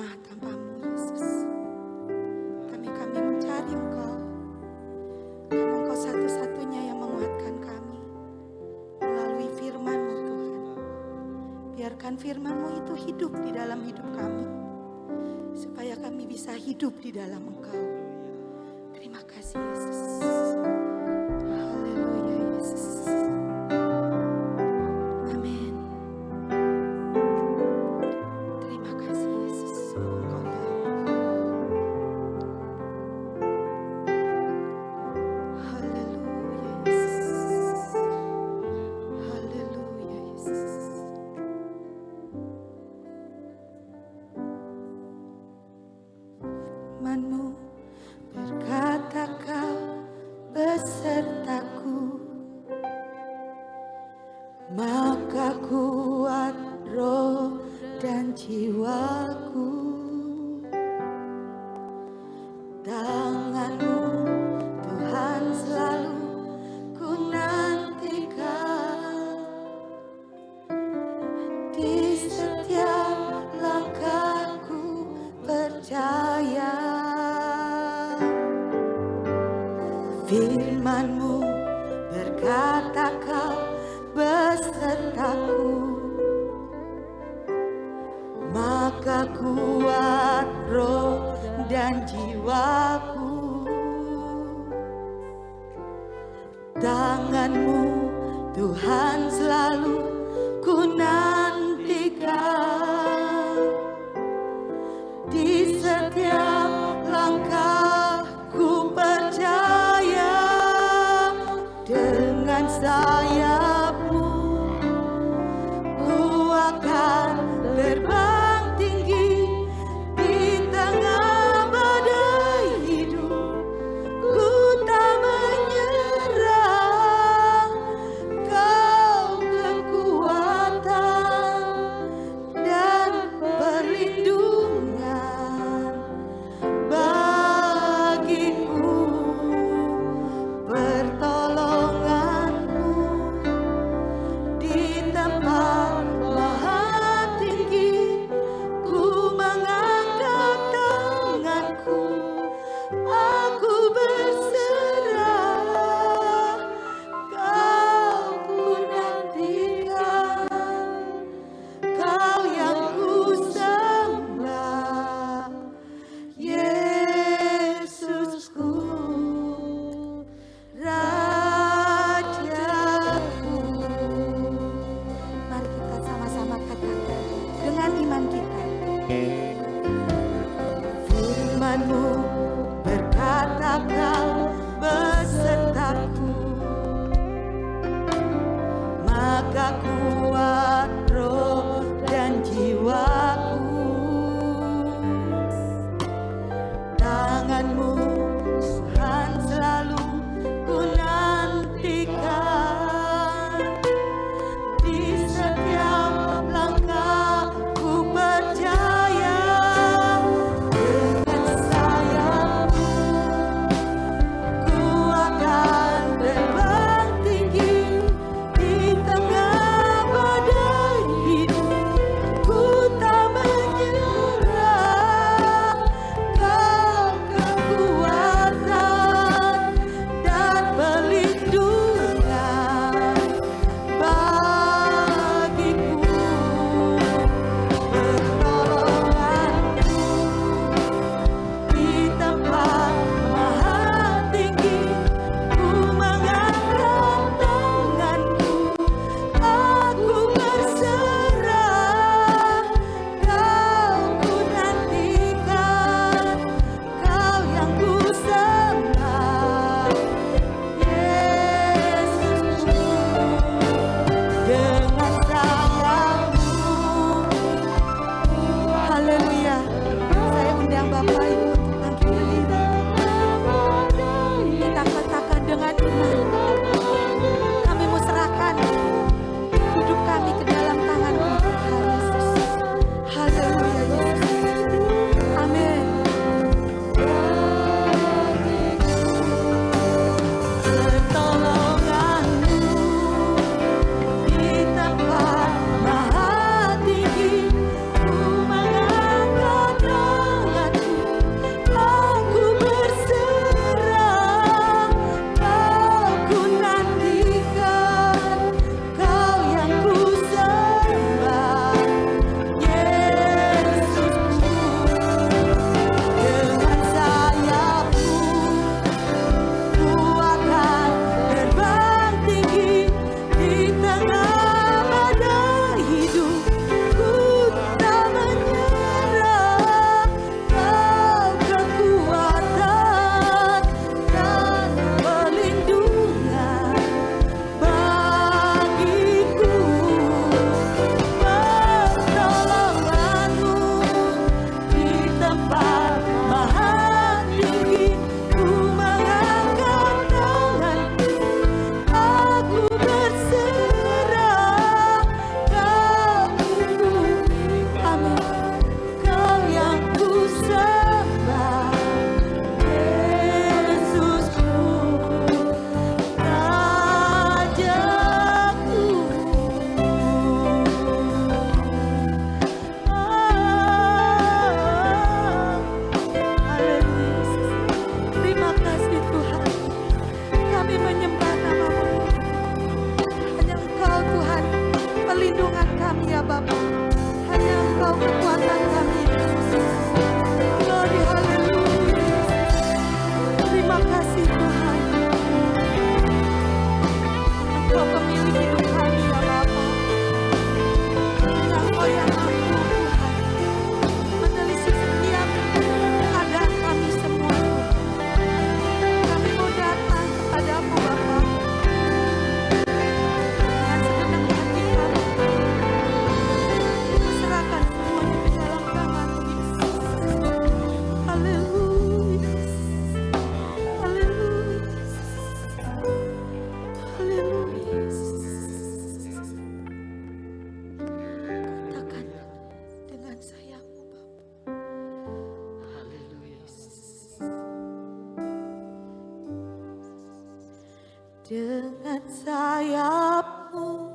lemah tanpamu, Yesus. Kami mencari Engkau, karena Engkau satu-satunya yang menguatkan kami melalui firman-Mu, Tuhan. Biarkan firman-Mu itu hidup di dalam hidup kami, supaya kami bisa hidup di dalam Engkau. Terima kasih, Yesus. Haleluya, Yesus. Amin. Terima kasih, Yesus. Engkau baik. Haleluya, Yesus. Haleluya, Yesus. Firman-Mu berkata Kau besertaku, maka kuat roh dan jiwaku. Tangan-Mu Tuhan selalu ku nantikan, di setiap langkahku percaya. Firman-Mu berkata Kau besertaku, maka kuat roh dan jiwaku. Tangan-Mu Tuhan selalu ku nantikan, di setiap langkahku percaya. Dengan sayap-Mu ku akan terbang tinggi di tengah badai hidup. Ku tak menyerah, Kau kekuatan dan perlindungan bagiku. Pertolongan-Mu di tempat maha tinggi, ku mengangkat tanganku, aku berserah. Kau ku nantikan, Kau yang ku sembah, Yesusku, Rajaku. Mari kita sama-sama katakan dengan iman kita. Firman-Mu berkata Kau besertaku, maka kuat roh dan jiwaku. Tangan-Mu Tuhan selalu ku nantikan, di setiap langkahku percaya. Dengan sayap-Mu sayapmu,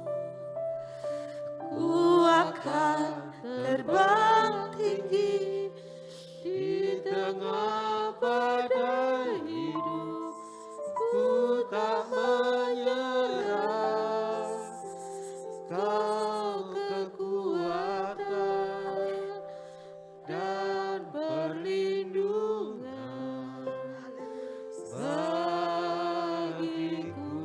ku akan terbang tinggi Di tengah badai hidup, ku tak menyerah. Kau kekuatan dan perlindungan bagiku,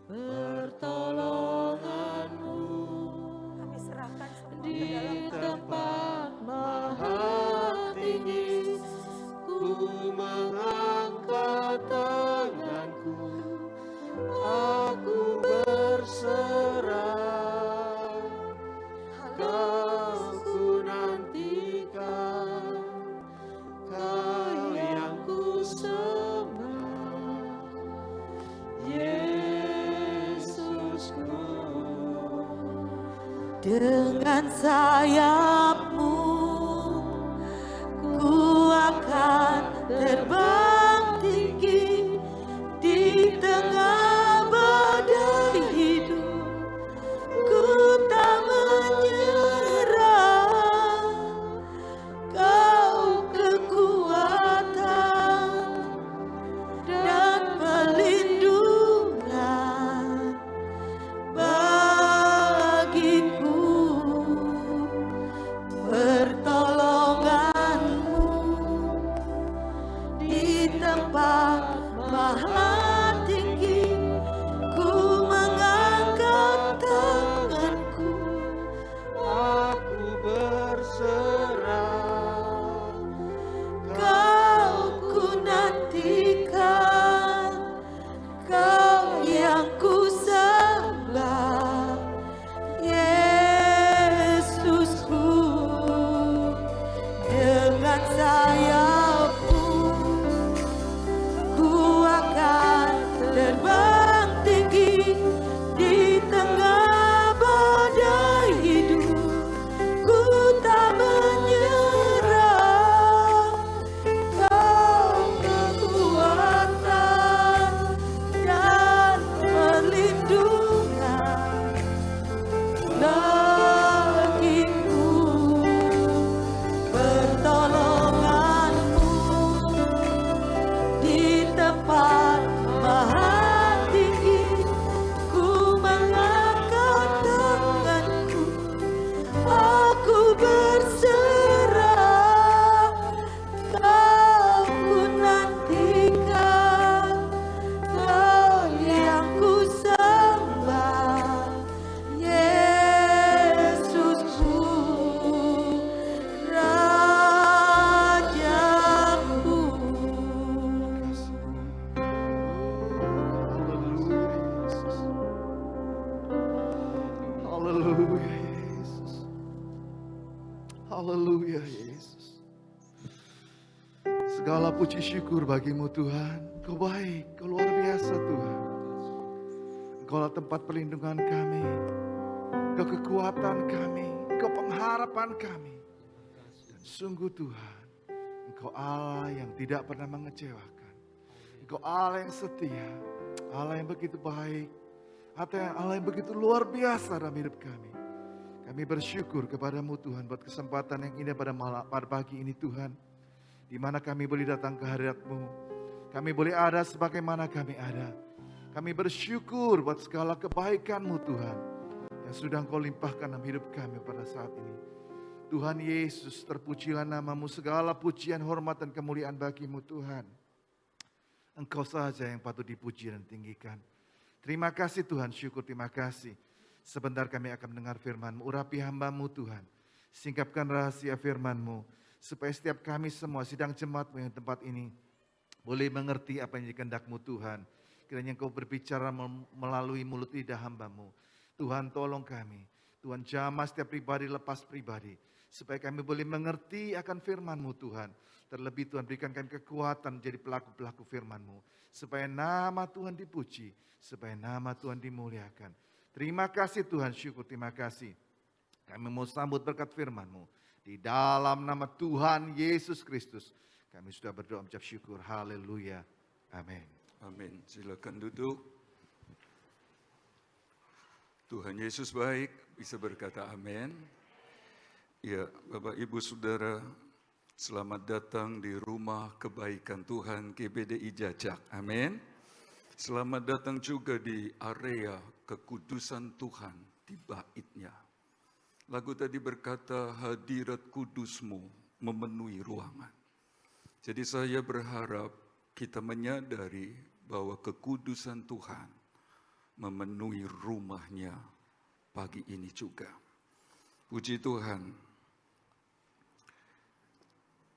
pertolonganmu Kami serahkan semua ke di dalam tempat maha tinggi. Ku mengangkat tanganku, aku berserah. Kau ku nantikan, Kau yang ku sembah, Yesusku. dengan sayapmu, ku akan terbang tinggi di tengah badai hidup, ku tak menyerah. Kau kekuatan dan perlindungan bagiku, pertolonganmu di tempat maha tinggi. Ku mengangkat tanganku, Aku berserah. Kau ku nantikan, Kau yang ku sembah, Yesusku. Dengan sayapmu, ku akan terbang tinggi di tengah badai hidup, ku tak menyerah. Kau kekuatan dan perlindungan bagiku, pertolonganmu di tempat maha tinggi. Ku mengangkat tanganku, aku berserah. Kau ku nantikan, Kau yang ku sembah, Yesusku, Rajaku. Haleluya Yesus. Haleluya Yesus. Segala puji syukur bagimu Tuhan. Kau baik, Kau luar biasa Tuhan. Engkaulah tempat perlindungan kami, Kau kekuatan kami, Kau pengharapan kami. Dan sungguh Tuhan, Engkau Allah yang tidak pernah mengecewakan. Engkau Allah yang setia, Allah yang begitu baik, Allah yang begitu luar biasa dalam hidup kami. Kami bersyukur kepadamu Tuhan buat kesempatan yang indah pada pagi ini Tuhan. Di mana kami boleh datang ke hadirat-Mu. Kami boleh ada sebagaimana kami ada. Kami bersyukur buat segala kebaikan-Mu Tuhan. Yang sudah Engkau limpahkan dalam hidup kami pada saat ini. Tuhan Yesus, terpujilah nama-Mu, segala pujian, hormat dan kemuliaan bagi-Mu Tuhan. Engkau saja yang patut dipuji dan tinggikan. Terima kasih Tuhan, syukur terima kasih. Sebentar kami akan mendengar firman-Mu, urapi hamba-Mu Tuhan. Singkapkan rahasia firman-Mu, supaya setiap kami semua sidang jemaat-Mu yang tempat ini boleh mengerti apa yang dikehendak-Mu Tuhan. Kiranya Engkau berbicara melalui mulut lidah hamba-Mu. Tuhan tolong kami, Tuhan jamah setiap pribadi lepas pribadi. Supaya kami boleh mengerti akan firman-Mu Tuhan. Terlebih Tuhan berikan kami kekuatan jadi pelaku-pelaku firman-Mu. Supaya nama Tuhan dipuji, supaya nama Tuhan dimuliakan. Terima kasih Tuhan, syukur terima kasih. Kami mau sambut berkat firman-Mu. Di dalam nama Tuhan Yesus Kristus. Kami sudah berdoa mengucap syukur. Haleluya. Amin. Amin. Silakan duduk. Tuhan Yesus baik, bisa berkata amin. Ya, Bapak Ibu Saudara, selamat datang di rumah kebaikan Tuhan GBDI Jajak. Amin. Selamat datang juga di area kekudusan Tuhan di baitnya. Lagu tadi berkata hadirat kudusmu memenuhi ruangan. Jadi saya berharap kita menyadari bahwa kekudusan Tuhan memenuhi rumahnya pagi ini juga. Puji Tuhan.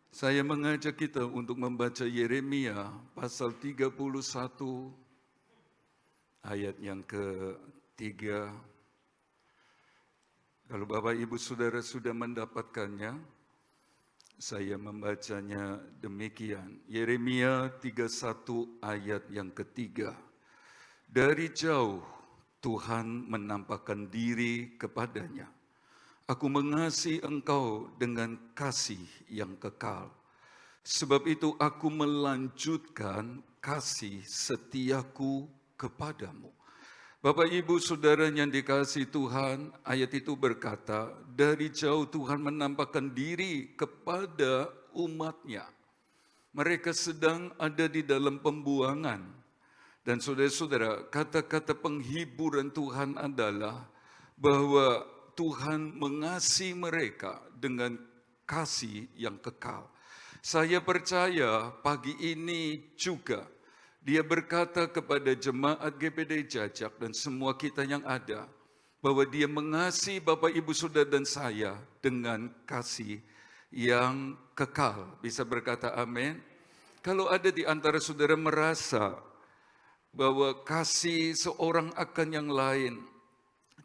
Saya mengajak kita untuk membaca Yeremia pasal 31 ayat yang ketiga. Kalau Bapak Ibu Saudara sudah mendapatkannya, saya membacanya demikian. Yeremia 31 ayat yang ketiga. Dari jauh Tuhan menampakkan diri kepadanya. Aku mengasihi engkau dengan kasih yang kekal. Sebab itu aku melanjutkan kasih setiaku kepadamu. Bapak Ibu Saudara yang dikasihi Tuhan, ayat itu berkata, dari jauh Tuhan menampakkan diri kepada umatnya. Mereka sedang ada di dalam pembuangan. Dan saudara-saudara, kata-kata penghiburan Tuhan adalah bahwa Tuhan mengasihi mereka dengan kasih yang kekal. Saya percaya pagi ini juga Dia berkata kepada jemaat GBDI Jajak dan semua kita yang ada, bahwa Dia mengasihi Bapak Ibu Saudara dan saya dengan kasih yang kekal. Bisa berkata amin? Kalau ada di antara saudara merasa bahwa kasih seorang akan yang lain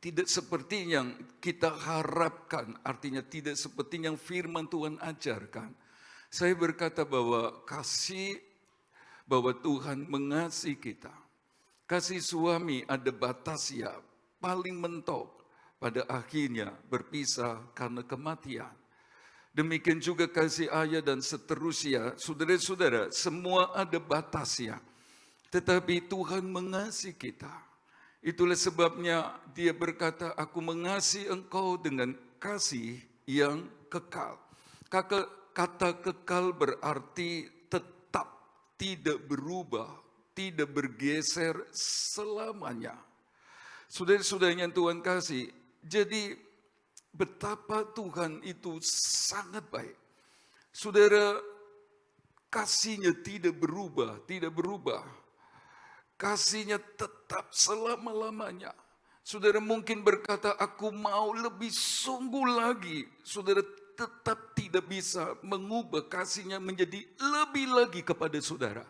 tidak seperti yang kita harapkan, artinya tidak seperti yang firman Tuhan ajarkan, saya berkata bahwa Tuhan mengasihi kita. Kasih suami ada batas ya, paling mentok, pada akhirnya berpisah karena kematian. Demikian juga kasih ayah dan seterusnya. Saudara-saudara, semua ada batasnya. Tetapi Tuhan mengasihi kita. Itulah sebabnya Dia berkata, aku mengasihi engkau dengan kasih yang kekal. Kata kekal berarti tetap, tidak berubah, tidak bergeser selamanya. Saudara-saudara yang Tuhan kasih, jadi betapa Tuhan itu sangat baik. Saudara, kasih-Nya tidak berubah, tidak berubah. Kasih-Nya tetap selama-lamanya. Saudara mungkin berkata, aku mau lebih sungguh lagi. Saudara tetap tidak bisa mengubah kasih-Nya menjadi lebih lagi kepada saudara.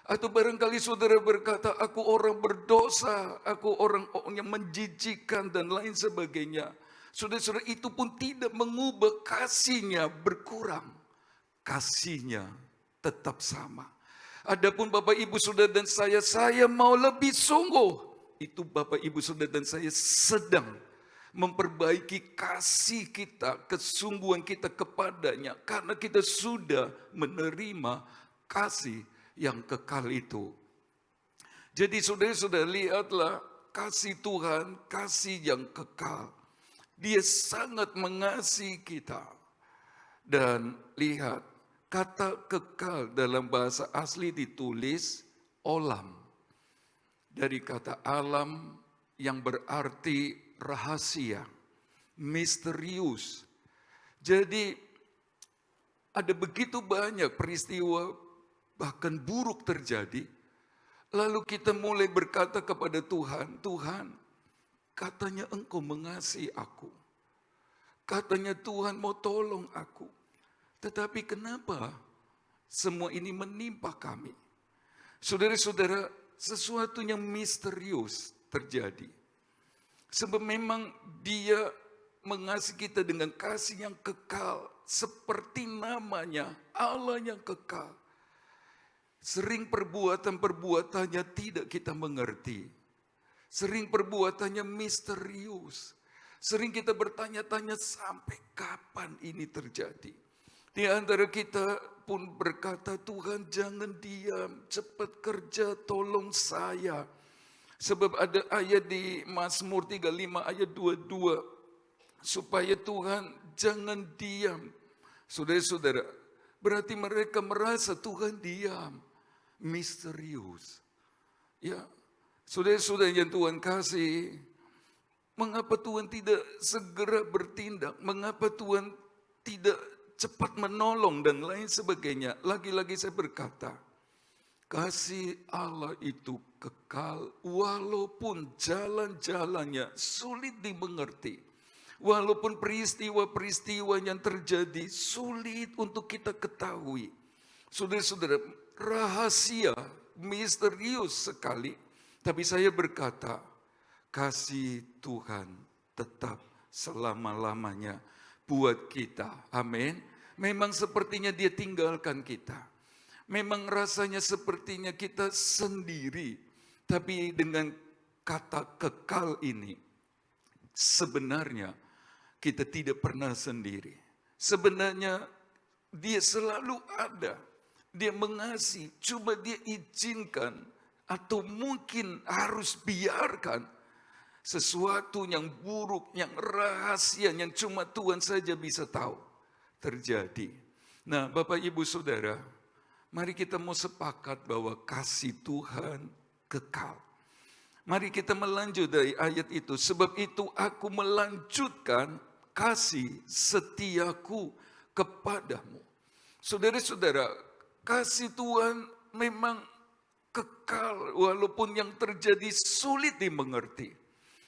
Atau barangkali saudara berkata, aku orang berdosa, aku orang yang menjijikkan dan lain sebagainya. Saudara-saudara, itu pun tidak mengubah kasih-Nya berkurang. Kasih-Nya tetap sama. Adapun Bapak Ibu Saudara dan saya mau lebih sungguh. Itu Bapak Ibu Saudara dan saya sedang memperbaiki kasih kita, kesungguhan kita kepadanya. Karena kita sudah menerima kasih yang kekal itu. Jadi saudara-saudara, lihatlah kasih Tuhan, kasih yang kekal. Dia sangat mengasihi kita. Dan lihat, kata kekal dalam bahasa asli ditulis olam. Dari kata alam yang berarti rahasia, misterius. Jadi ada begitu banyak peristiwa bahkan buruk terjadi. Lalu kita mulai berkata kepada Tuhan, Tuhan, katanya Engkau mengasihi aku. Katanya Tuhan mau tolong aku. Tetapi kenapa semua ini menimpa kami? Saudara-saudara, sesuatu yang misterius terjadi. Sebab memang Dia mengasihi kita dengan kasih yang kekal. Seperti namanya, Allah yang kekal. Sering perbuatan-perbuatannya tidak kita mengerti. Sering perbuatannya misterius. Sering kita bertanya-tanya sampai kapan ini terjadi. Di antara kita pun berkata, Tuhan jangan diam, cepat kerja, tolong saya. Sebab ada ayat di Mazmur 35 ayat 22. Supaya Tuhan jangan diam. Saudara-saudara, berarti mereka merasa Tuhan diam. Misterius. Ya, saudara-saudara yang Tuhan kasih, mengapa Tuhan tidak segera bertindak? Mengapa Tuhan tidak cepat menolong dan lain sebagainya? Lagi-lagi saya berkata, kasih Allah itu kekal walaupun jalan-jalannya sulit dimengerti. Walaupun peristiwa-peristiwa yang terjadi sulit untuk kita ketahui. Saudara-saudara, rahasia misterius sekali. Tapi saya berkata, kasih Tuhan tetap selama-lamanya buat kita. Amin. Memang sepertinya Dia tinggalkan kita. Memang rasanya sepertinya kita sendiri. Tapi dengan kata kekal ini, sebenarnya kita tidak pernah sendiri. Sebenarnya Dia selalu ada. Dia mengasihi, cuma Dia izinkan atau mungkin harus biarkan sesuatu yang buruk, yang rahasia, yang cuma Tuhan saja bisa tahu terjadi. Nah, Bapak Ibu Saudara, mari kita mau sepakat bahwa kasih Tuhan kekal. Mari kita melanjut dari ayat itu. Sebab itu aku melanjutkan kasih setiaku kepadamu. Saudara-saudara, kasih Tuhan memang kekal walaupun yang terjadi sulit dimengerti.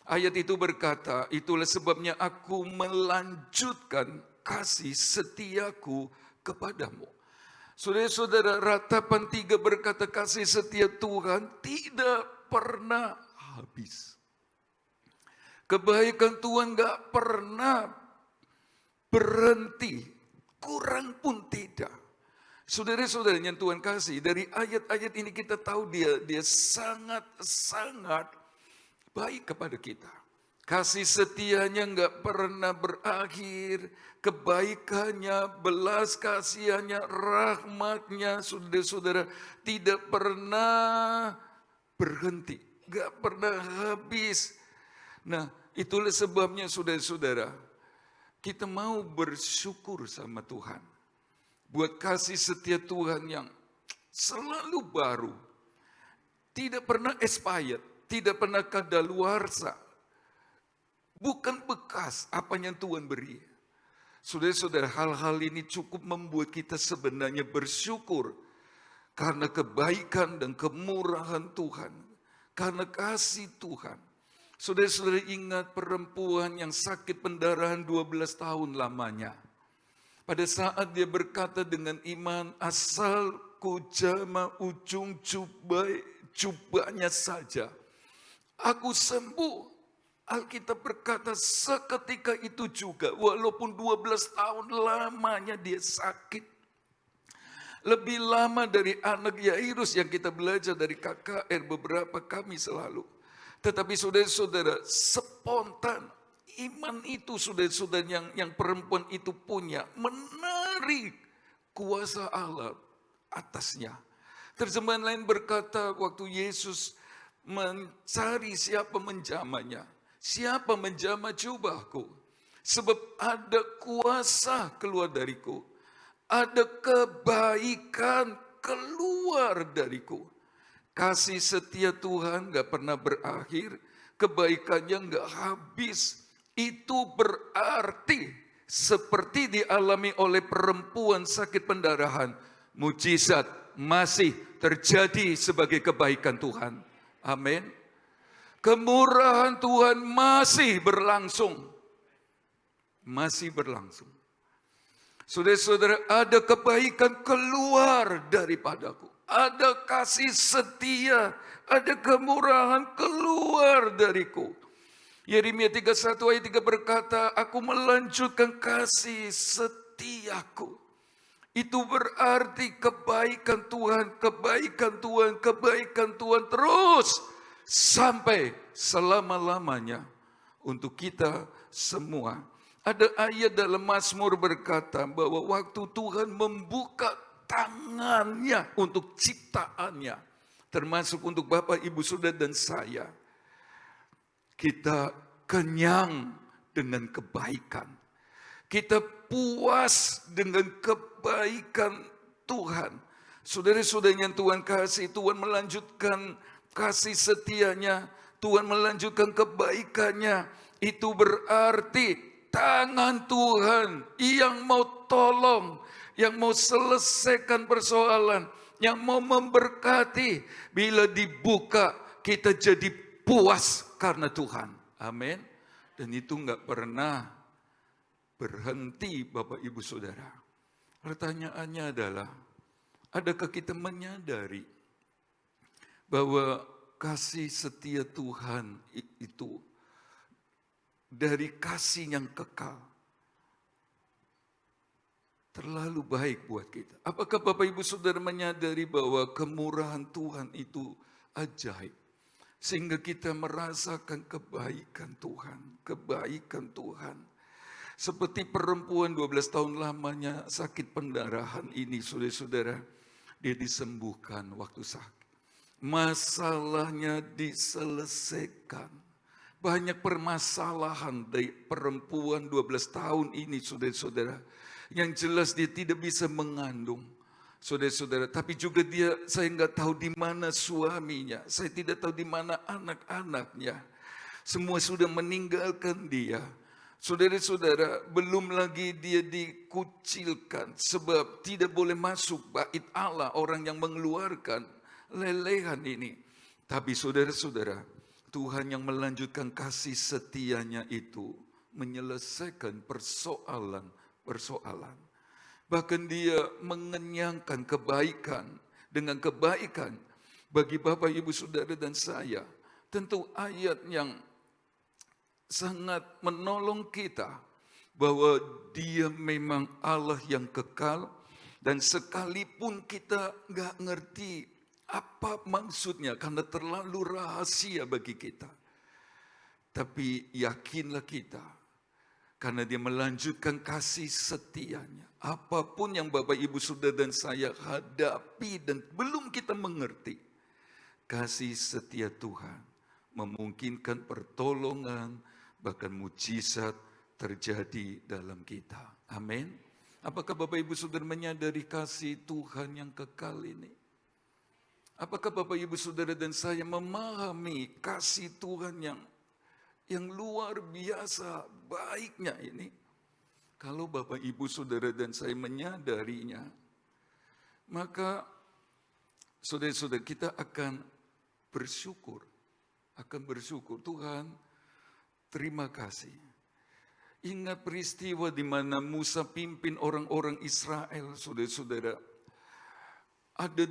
Ayat itu berkata, itulah sebabnya aku melanjutkan kasih setiaku kepadamu. Saudara-saudara, ratapan 3 berkata kasih setia Tuhan tidak pernah habis. Kebaikan Tuhan gak pernah berhenti, kurang pun tidak. Saudara-saudara yang Tuhan kasih, dari ayat-ayat ini kita tahu dia sangat-sangat baik kepada kita. Kasih setianya gak pernah berakhir, kebaikannya, belas kasihannya, rahmatnya, saudara-saudara, tidak pernah berhenti, gak pernah habis. Nah, itulah sebabnya saudara-saudara, kita mau bersyukur sama Tuhan. Buat kasih setia Tuhan yang selalu baru. Tidak pernah expired, tidak pernah kadaluarsa. Bukan bekas apa yang Tuhan beri. Saudara-saudara, hal-hal ini cukup membuat kita sebenarnya bersyukur. Karena kebaikan dan kemurahan Tuhan. Karena kasih Tuhan. Saudara-saudara ingat perempuan yang sakit pendarahan 12 tahun lamanya. Pada saat dia berkata dengan iman, asal ku jama ujung jubahnya saja, aku sembuh. Alkitab berkata seketika itu juga, walaupun 12 tahun lamanya dia sakit. Lebih lama dari anak Yairus yang kita belajar dari KKR beberapa kami selalu. Tetapi saudara-saudara, spontan iman itu saudara-saudara yang perempuan itu punya, menarik kuasa Allah atasnya. Terjemahan lain berkata waktu Yesus mencari siapa menjamanya. Siapa menjamah jubahku? Sebab ada kuasa keluar dariku. Ada kebaikan keluar dariku. Kasih setia Tuhan gak pernah berakhir. Kebaikannya gak habis. Itu berarti seperti dialami oleh perempuan sakit pendarahan. Mujizat masih terjadi sebagai kebaikan Tuhan. Amin. Kemurahan Tuhan masih berlangsung. Masih berlangsung. Saudara-saudara, ada kebaikan keluar daripadaku. Ada kasih setia, ada kemurahan keluar dariku. Yeremia 31 ayat 3 berkata, aku melanjutkan kasih setiaku. Itu berarti kebaikan Tuhan, kebaikan Tuhan, kebaikan Tuhan terus sampai selama-lamanya untuk kita semua. Ada ayat dalam Mazmur berkata bahwa waktu Tuhan membuka tangannya untuk ciptaannya, termasuk untuk Bapak, Ibu, Saudara dan saya. kita kenyang dengan kebaikan. Kita puas dengan kebaikan Tuhan. Saudara-saudara yang Tuhan kasih, Tuhan melanjutkan kasih setianya, Tuhan melanjutkan kebaikannya. Itu berarti tangan Tuhan yang mau tolong, yang mau selesaikan persoalan, yang mau memberkati. Bila dibuka, kita jadi puas karena Tuhan. Amin. Dan itu enggak pernah berhenti Bapak Ibu Saudara. Pertanyaannya adalah, adakah kita menyadari bahwa kasih setia Tuhan itu dari kasih yang kekal terlalu baik buat kita? Apakah Bapak Ibu Saudara menyadari bahwa kemurahan Tuhan itu ajaib, sehingga kita merasakan kebaikan Tuhan, kebaikan Tuhan. Seperti perempuan 12 tahun lamanya sakit pendarahan ini, saudara-saudara, dia disembuhkan waktu sakit. Masalahnya diselesaikan. Banyak permasalahan dari perempuan 12 tahun ini, saudara-saudara. Yang jelas dia tidak bisa mengandung, saudara-saudara. Tapi juga saya nggak tahu di mana suaminya. Saya tidak tahu di mana anak-anaknya. Semua sudah meninggalkan dia. Saudara-saudara, belum lagi dia dikucilkan sebab tidak boleh masuk bait Allah orang yang mengeluarkan lelehan ini. Tapi saudara-saudara, Tuhan yang melanjutkan kasih setianya itu menyelesaikan persoalan-persoalan. Bahkan dia mengenyangkan kebaikan dengan kebaikan bagi Bapak, Ibu, Saudara dan saya. Tentu ayat yang sangat menolong kita bahwa dia memang Allah yang kekal, dan sekalipun kita nggak ngerti apa maksudnya karena terlalu rahasia bagi kita, tapi yakinlah kita karena dia melanjutkan kasih setianya. Apapun yang Bapak, Ibu, Saudara dan saya hadapi dan belum kita mengerti, kasih setia Tuhan memungkinkan pertolongan, bahkan mujizat terjadi dalam kita. Amin. Apakah Bapak, Ibu, Saudara menyadari kasih Tuhan yang kekal ini? Apakah Bapak, Ibu, Saudara dan saya memahami kasih Tuhan yang luar biasa baiknya ini? Kalau Bapak, Ibu, Saudara dan saya menyadarinya, maka saudara-saudara kita akan bersyukur. Tuhan, terima kasih. Ingat peristiwa di mana Musa pimpin orang-orang Israel, saudara-saudara, ada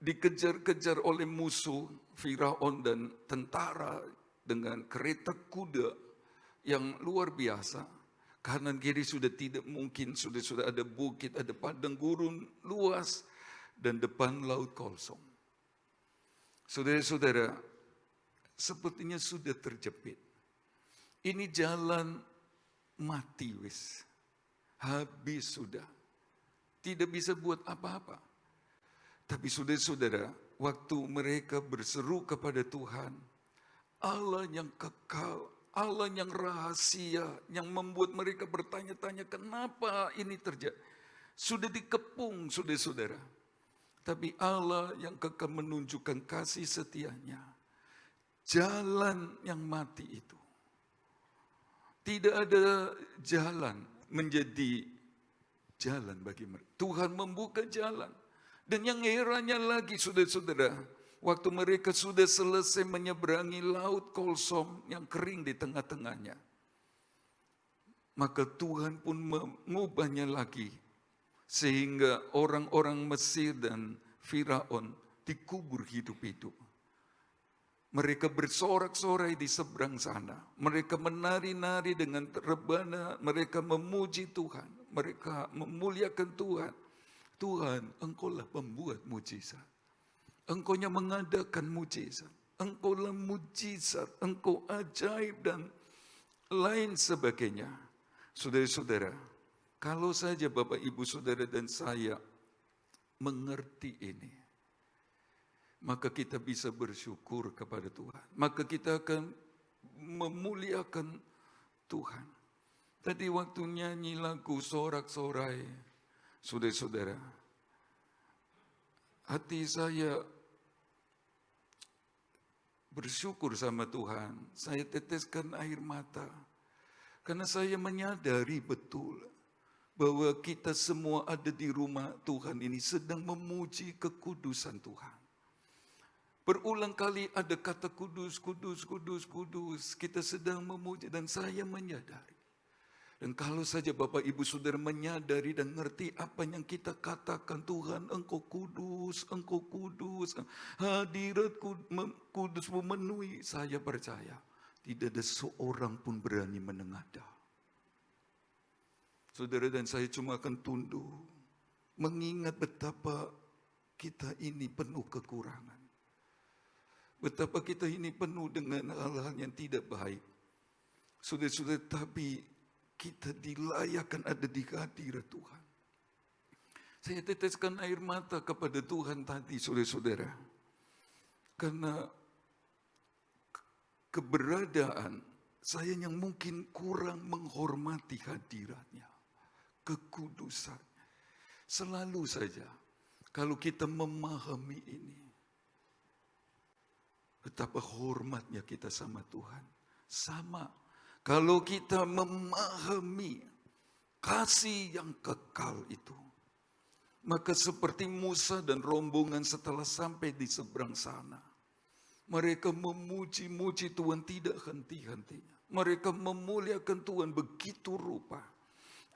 dikejar-kejar oleh musuh Firaun dan tentara dengan kereta kuda yang luar biasa. Kanan kiri sudah tidak mungkin, sudah ada bukit, ada padang gurun luas, dan depan laut kosong. Saudara-saudara, sepertinya sudah terjepit. Ini jalan mati wis. Habis sudah. Tidak bisa buat apa-apa. Tapi saudara-saudara, waktu mereka berseru kepada Tuhan, Allah yang kekal, Allah yang rahasia, yang membuat mereka bertanya-tanya kenapa ini terjadi. Sudah dikepung saudara-saudara. Tapi Allah yang kekal menunjukkan kasih setianya. Jalan yang mati itu. Tidak ada jalan menjadi jalan bagi mereka. Tuhan membuka jalan. Dan yang herannya lagi saudara-saudara, waktu mereka sudah selesai menyeberangi laut kosong yang kering di tengah-tengahnya, maka Tuhan pun mengubahnya lagi. Sehingga orang-orang Mesir dan Firaun dikubur hidup-hidup. Mereka bersorak-sorai di seberang sana. Mereka menari-nari dengan rebana. Mereka memuji Tuhan. Mereka memuliakan Tuhan. Tuhan, Engkaulah pembuat mujizat. Engkau-Nya mengadakan mujizat. Engkaulah mujizat. Engkau ajaib dan lain sebagainya. Saudara-saudara, kalau saja Bapak, Ibu, Saudara dan saya mengerti ini, maka kita bisa bersyukur kepada Tuhan. Maka kita akan memuliakan Tuhan. Tadi waktu nyanyi lagu sorak-sorai, saudara-saudara, hati saya bersyukur sama Tuhan. Saya teteskan air mata. Karena saya menyadari betul bahwa kita semua ada di rumah Tuhan ini sedang memuji kekudusan Tuhan. Berulang kali ada kata kudus, kudus, kudus, kudus. Kita sedang memuji dan saya menyadari. Dan kalau saja Bapak Ibu Saudara menyadari dan ngerti apa yang kita katakan, Tuhan Engkau kudus, hadirat kudus memenuhi, saya percaya tidak ada seorang pun berani menengadah. Saudara dan saya cuma akan tunduk, mengingat betapa kita ini penuh kekurangan. Betapa kita ini penuh dengan hal-hal yang tidak baik. Saudara-saudara, tapi kita dilayakkan ada di hadirat Tuhan. Saya teteskan air mata kepada Tuhan tadi, saudara-saudara. Karena keberadaan saya yang mungkin kurang menghormati hadiratnya, kekudusannya. Selalu saja, kalau kita memahami ini, betapa hormatnya kita sama Tuhan. Sama. Kalau kita memahami kasih yang kekal itu, maka seperti Musa dan rombongan setelah sampai di seberang sana, mereka memuji-muji Tuhan tidak henti-hentinya. Mereka memuliakan Tuhan begitu rupa.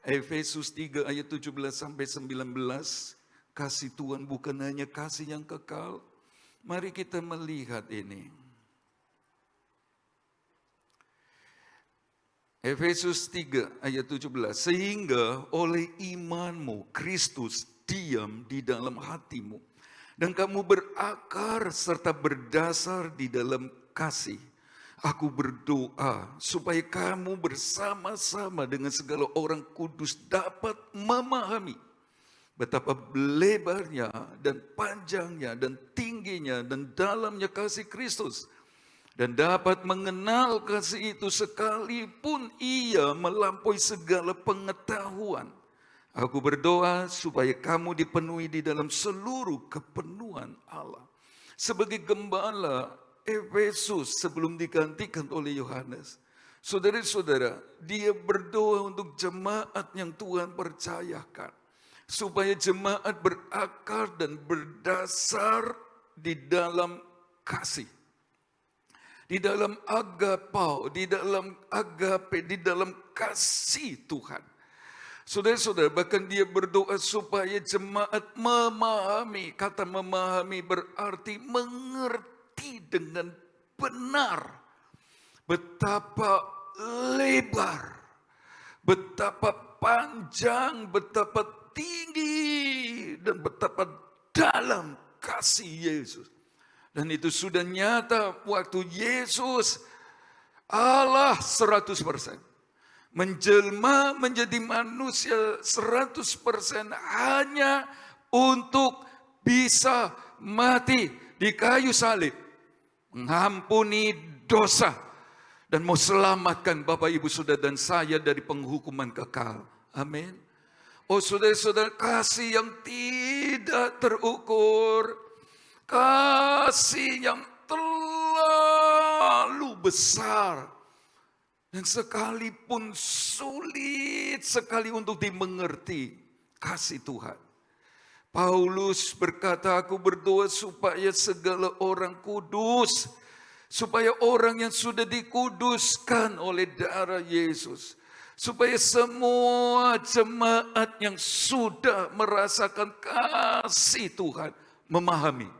Efesus 3 ayat 17 sampai 19, kasih Tuhan bukan hanya kasih yang kekal. Mari kita melihat ini. Efesus 3 ayat 17, sehingga oleh imanmu Kristus diam di dalam hatimu, dan kamu berakar serta berdasar di dalam kasih. Aku berdoa supaya kamu bersama-sama dengan segala orang kudus dapat memahami betapa lebarnya dan panjangnya dan tingginya dan dalamnya kasih Kristus, dan dapat mengenal kasih itu sekalipun ia melampaui segala pengetahuan. Aku berdoa supaya kamu dipenuhi di dalam seluruh kepenuhan Allah. Sebagai gembala Efesus sebelum digantikan oleh Yohanes, saudara-saudara, dia berdoa untuk jemaat yang Tuhan percayakan, supaya jemaat berakar dan berdasar di dalam kasih. Di dalam agapau, di dalam agape, di dalam kasih Tuhan. Saudara-saudara, bahkan dia berdoa supaya jemaat memahami. Kata memahami berarti mengerti dengan benar. Betapa lebar, betapa panjang, betapa tinggi, dan betapa dalam kasih Yesus. Dan itu sudah nyata waktu Yesus Allah 100%. Menjelma menjadi manusia 100% hanya untuk bisa mati di kayu salib. Mengampuni dosa dan mau selamatkan Bapak Ibu Saudara dan saya dari penghukuman kekal. Amin. Oh saudara-saudara, kasih yang tidak terukur. Kasih yang terlalu besar dan sekalipun sulit sekali untuk dimengerti kasih Tuhan. Paulus berkata, aku berdoa supaya segala orang kudus, supaya orang yang sudah dikuduskan oleh darah Yesus, supaya semua jemaat yang sudah merasakan kasih Tuhan memahami.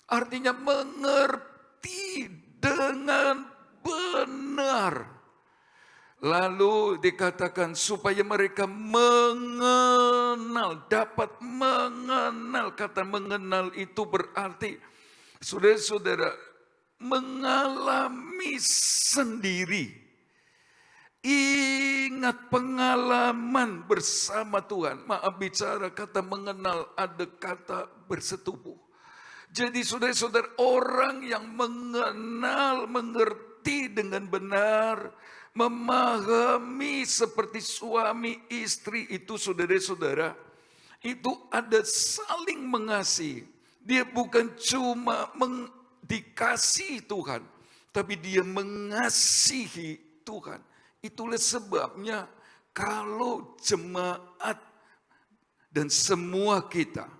Artinya mengerti dengan benar. Lalu dikatakan supaya mereka mengenal, dapat mengenal. Kata mengenal itu berarti, saudara-saudara, mengalami sendiri. Ingat pengalaman bersama Tuhan. Maaf bicara, kata mengenal ada kata bersetubuh. Jadi saudara-saudara, orang yang mengenal, mengerti mengerti dengan benar, memahami seperti suami istri itu, saudara-saudara, itu ada saling mengasihi. Dia bukan cuma dikasihi Tuhan, tapi dia mengasihi Tuhan. Itulah sebabnya kalau jemaat dan semua kita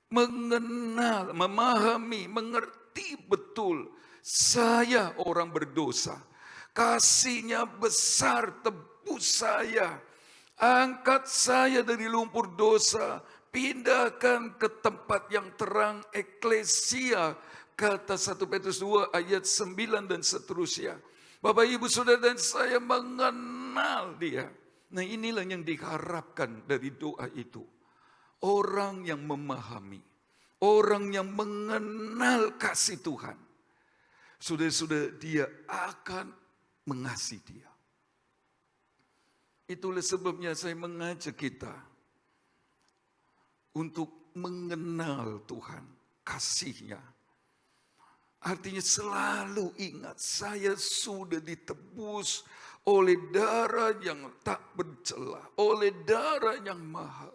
mengenal, memahami, mengerti betul saya orang berdosa, kasihnya besar, tebus saya, angkat saya dari lumpur dosa, pindahkan ke tempat yang terang, eklesia, kata 1 Petrus 2 ayat 9 dan seterusnya. Bapak, Ibu, Saudara dan saya mengenal dia. Nah, inilah yang diharapkan dari doa itu. Orang yang memahami, orang yang mengenal kasih Tuhan. Saudara-saudara, dia akan mengasihi dia. Itulah sebabnya saya mengajak kita untuk mengenal Tuhan, kasih-Nya. Artinya selalu ingat, saya sudah ditebus oleh darah yang tak bercela, oleh darah yang mahal.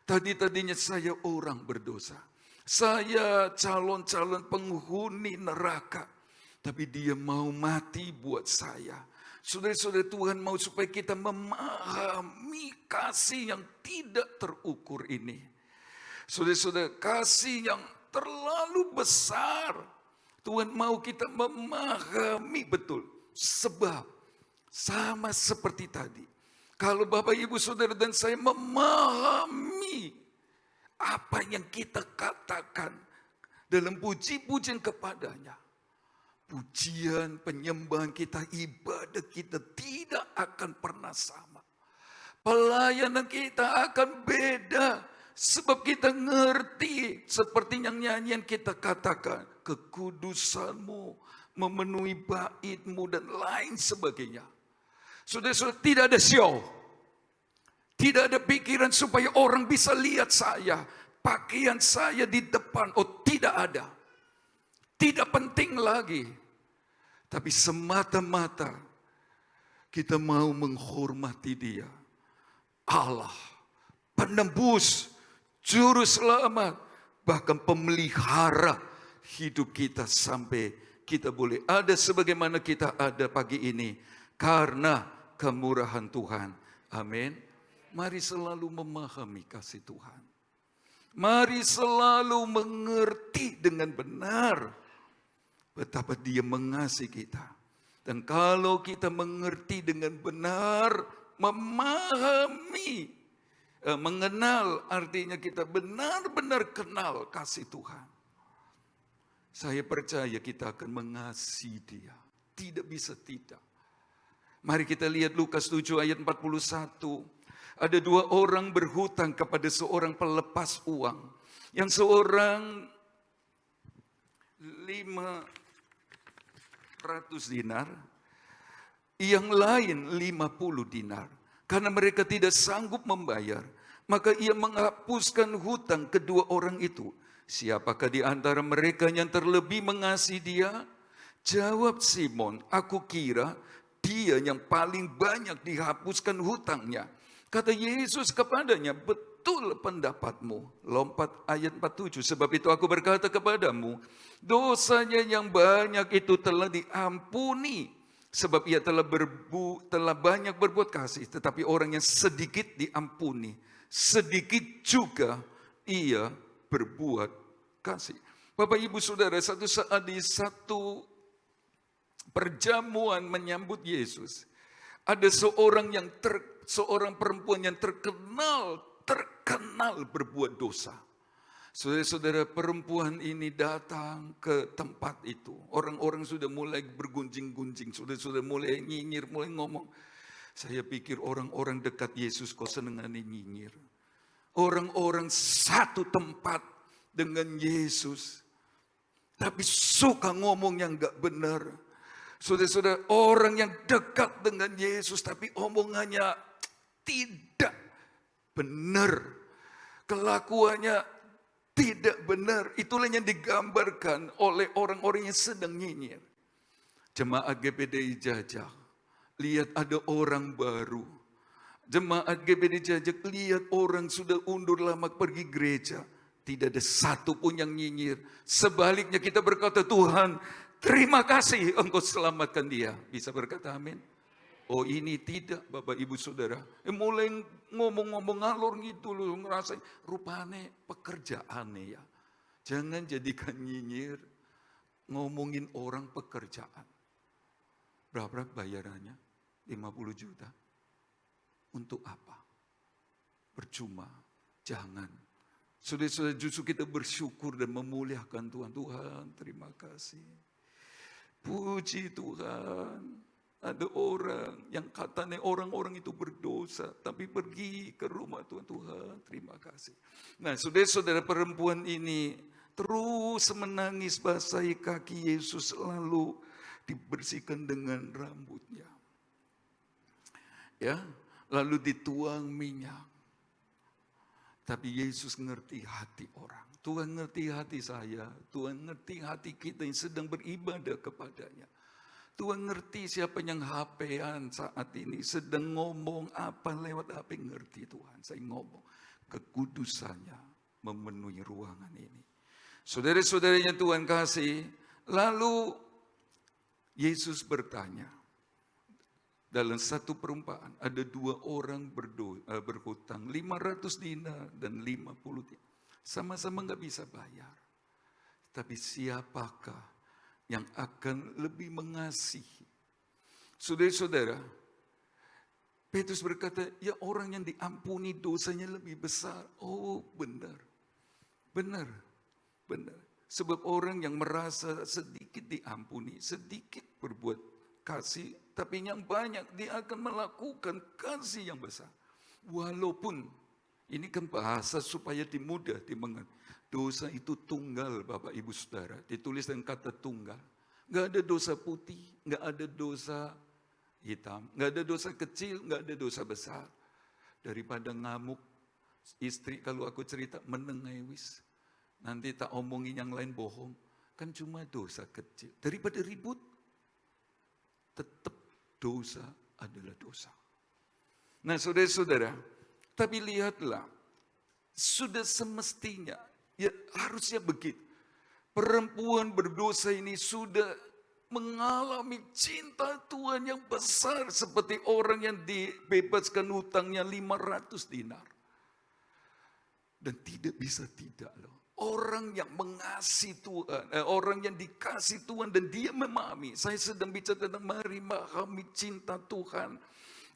Tadinya saya orang berdosa. Saya calon-calon penghuni neraka. Tapi dia mau mati buat saya. Saudara-saudara, Tuhan mau supaya kita memahami kasih yang tidak terukur ini. Saudara-saudara, kasih yang terlalu besar. Tuhan mau kita memahami betul. Sebab sama seperti tadi. Kalau Bapak, Ibu, Saudara dan saya memahami apa yang kita katakan dalam puji-pujian kepadanya. Pujian, penyembahan kita, ibadah kita tidak akan pernah sama. Pelayanan kita akan beda. Sebab kita ngerti seperti yang nyanyian kita katakan. Kekudusanmu memenuhi baitmu dan lain sebagainya. Saudara-saudara, tidak ada show. Tidak ada pikiran supaya orang bisa lihat saya. Pakaian saya di depan. Oh, tidak ada. Tidak penting lagi. Tapi semata-mata kita mau menghormati dia. Allah, penebus, juru selamat, bahkan pemelihara hidup kita sampai kita boleh ada sebagaimana kita ada pagi ini. Karena kemurahan Tuhan. Amin. Mari selalu memahami kasih Tuhan. Mari selalu mengerti dengan benar betapa dia mengasihi kita. Dan kalau kita mengerti dengan benar, memahami, mengenal, artinya kita benar-benar kenal kasih Tuhan. Saya percaya kita akan mengasihi dia. Tidak bisa tidak. Mari kita lihat Lukas 7 ayat 41. Ada dua orang berhutang kepada seorang pelepas uang. Yang seorang 500 dinar, yang lain 50 dinar. Karena mereka tidak sanggup membayar, maka ia menghapuskan hutang kedua orang itu. Siapakah di antara mereka yang terlebih mengasihi dia? Jawab Simon, aku kira dia yang paling banyak dihapuskan hutangnya. Kata Yesus kepadanya, betul pendapatmu. Lompat ayat 47, sebab itu aku berkata kepadamu, dosanya yang banyak itu telah diampuni. Sebab ia telah banyak berbuat kasih. Tetapi orang yang sedikit diampuni, sedikit juga ia berbuat kasih. Bapak, Ibu, Saudara, satu saat di satu perjamuan menyambut Yesus, ada seorang perempuan yang terkenal berbuat dosa. Saudara-saudara, perempuan ini datang ke tempat itu. Orang-orang sudah mulai bergunjing-gunjing, saudara-saudara mulai nyinyir, mulai ngomong. Saya pikir orang-orang dekat Yesus kok senengan nyinyir. Orang-orang satu tempat dengan Yesus, tapi suka ngomong yang gak benar. Saudara-saudara, orang yang dekat dengan Yesus tapi omongannya tidak benar. Kelakuannya tidak benar. Itulah yang digambarkan oleh orang-orang yang sedang nyinyir. Jemaat GPDI Jajak, lihat ada orang baru. Jemaat GPDI Jajak, lihat orang sudah undur lama pergi gereja. Tidak ada satu pun yang nyinyir. Sebaliknya kita berkata, Tuhan, terima kasih Engkau selamatkan dia. Bisa berkata amin? Oh ini tidak Bapak Ibu Saudara. Mulai ngomong-ngomong ngalor gitu loh, ngerasain rupane pekerjaannya ya. Jangan jadikan nyinyir ngomongin orang pekerjaan. Berapa bayarannya? 50 juta. Untuk apa? Percuma. Jangan. Saudara-saudara, justru kita bersyukur dan memuliakan Tuhan. Tuhan, terima kasih. Puji Tuhan. Ada orang yang katanya orang-orang itu berdosa, tapi pergi ke rumah Tuhan. Tuhan, terima kasih. Nah, saudara-saudara, perempuan ini terus menangis basahi kaki Yesus, lalu dibersihkan dengan rambutnya. Ya, lalu dituang minyak. Tapi Yesus ngerti hati orang. Tuhan ngerti hati saya. Tuhan ngerti hati kita yang sedang beribadah kepadanya. Tuhan ngerti siapa yang HP-an saat ini. Sedang ngomong apa lewat HP. Ngerti Tuhan. Saya ngomong. Kekudusannya memenuhi ruangan ini. Saudara-saudaranya Tuhan kasih. Lalu Yesus bertanya. Dalam satu perumpamaan ada 2 orang berhutang 500 dinar dan 50 dinar. Sama-sama nggak bisa bayar. Tapi siapakah yang akan lebih mengasihi? Saudara-saudara, Petrus berkata, ya orang yang diampuni dosanya lebih besar. Oh benar, benar, benar. Sebab orang yang merasa sedikit diampuni, sedikit berbuat kasih, tapi yang banyak dia akan melakukan kasih yang besar. Walaupun ini kan bahasa supaya mudah dimengerti. Dosa itu tunggal Bapak Ibu Saudara. Ditulis dengan kata tunggal. Nggak ada dosa putih, nggak ada dosa hitam, nggak ada dosa kecil, nggak ada dosa besar. Daripada ngamuk, istri kalau aku cerita menengewis. Nanti tak omongin yang lain bohong. Kan cuma dosa kecil. Daripada ribut, tetap dosa adalah dosa. Nah saudara-saudara, tapi lihatlah, sudah semestinya, ya harusnya begitu. Perempuan berdosa ini sudah mengalami cinta Tuhan yang besar seperti orang yang dibebaskan hutangnya 500 dinar. Dan tidak bisa tidak loh. Orang yang mengasihi Tuhan, orang yang dikasih Tuhan dan dia memahami. Saya sedang bicara tentang mari memahami cinta Tuhan.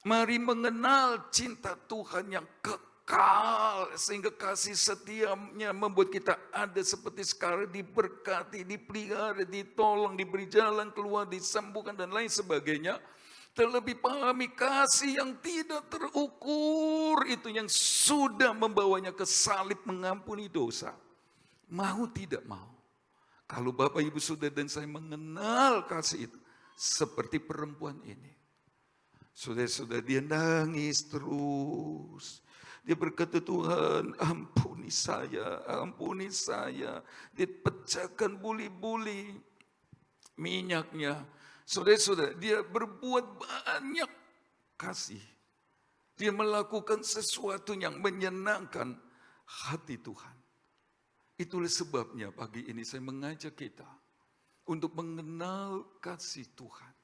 Mari mengenal cinta Tuhan yang kekal. Sehingga kasih setianya membuat kita ada seperti sekarang. Diberkati, dipelihara, ditolong, diberi jalan keluar, disembuhkan dan lain sebagainya. Terlebih pahami kasih yang tidak terukur. Itu yang sudah membawanya ke salib mengampuni dosa. Mau tidak mau. Kalau Bapak Ibu Saudara dan saya mengenal kasih itu. Seperti perempuan ini. Saudara-saudara dia nangis terus. Dia berkata Tuhan ampuni saya, ampuni saya. Dia pecahkan buli-buli minyaknya. Saudara-saudara dia berbuat banyak kasih. Dia melakukan sesuatu yang menyenangkan hati Tuhan. Itulah sebabnya pagi ini saya mengajak kita untuk mengenal kasih Tuhan.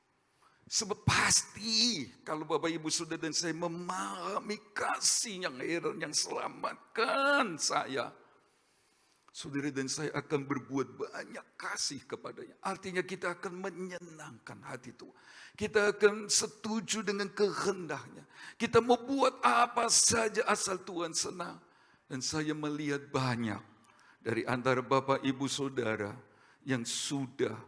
Sebab pasti kalau Bapak Ibu Saudara dan saya memahami kasih yang heran yang selamatkan saya. Saudara dan saya akan berbuat banyak kasih kepadanya. Artinya kita akan menyenangkan hati Tuhan. Kita akan setuju dengan kehendaknya. Kita mau buat apa saja asal Tuhan senang. Dan saya melihat banyak dari antara Bapak Ibu Saudara yang sudah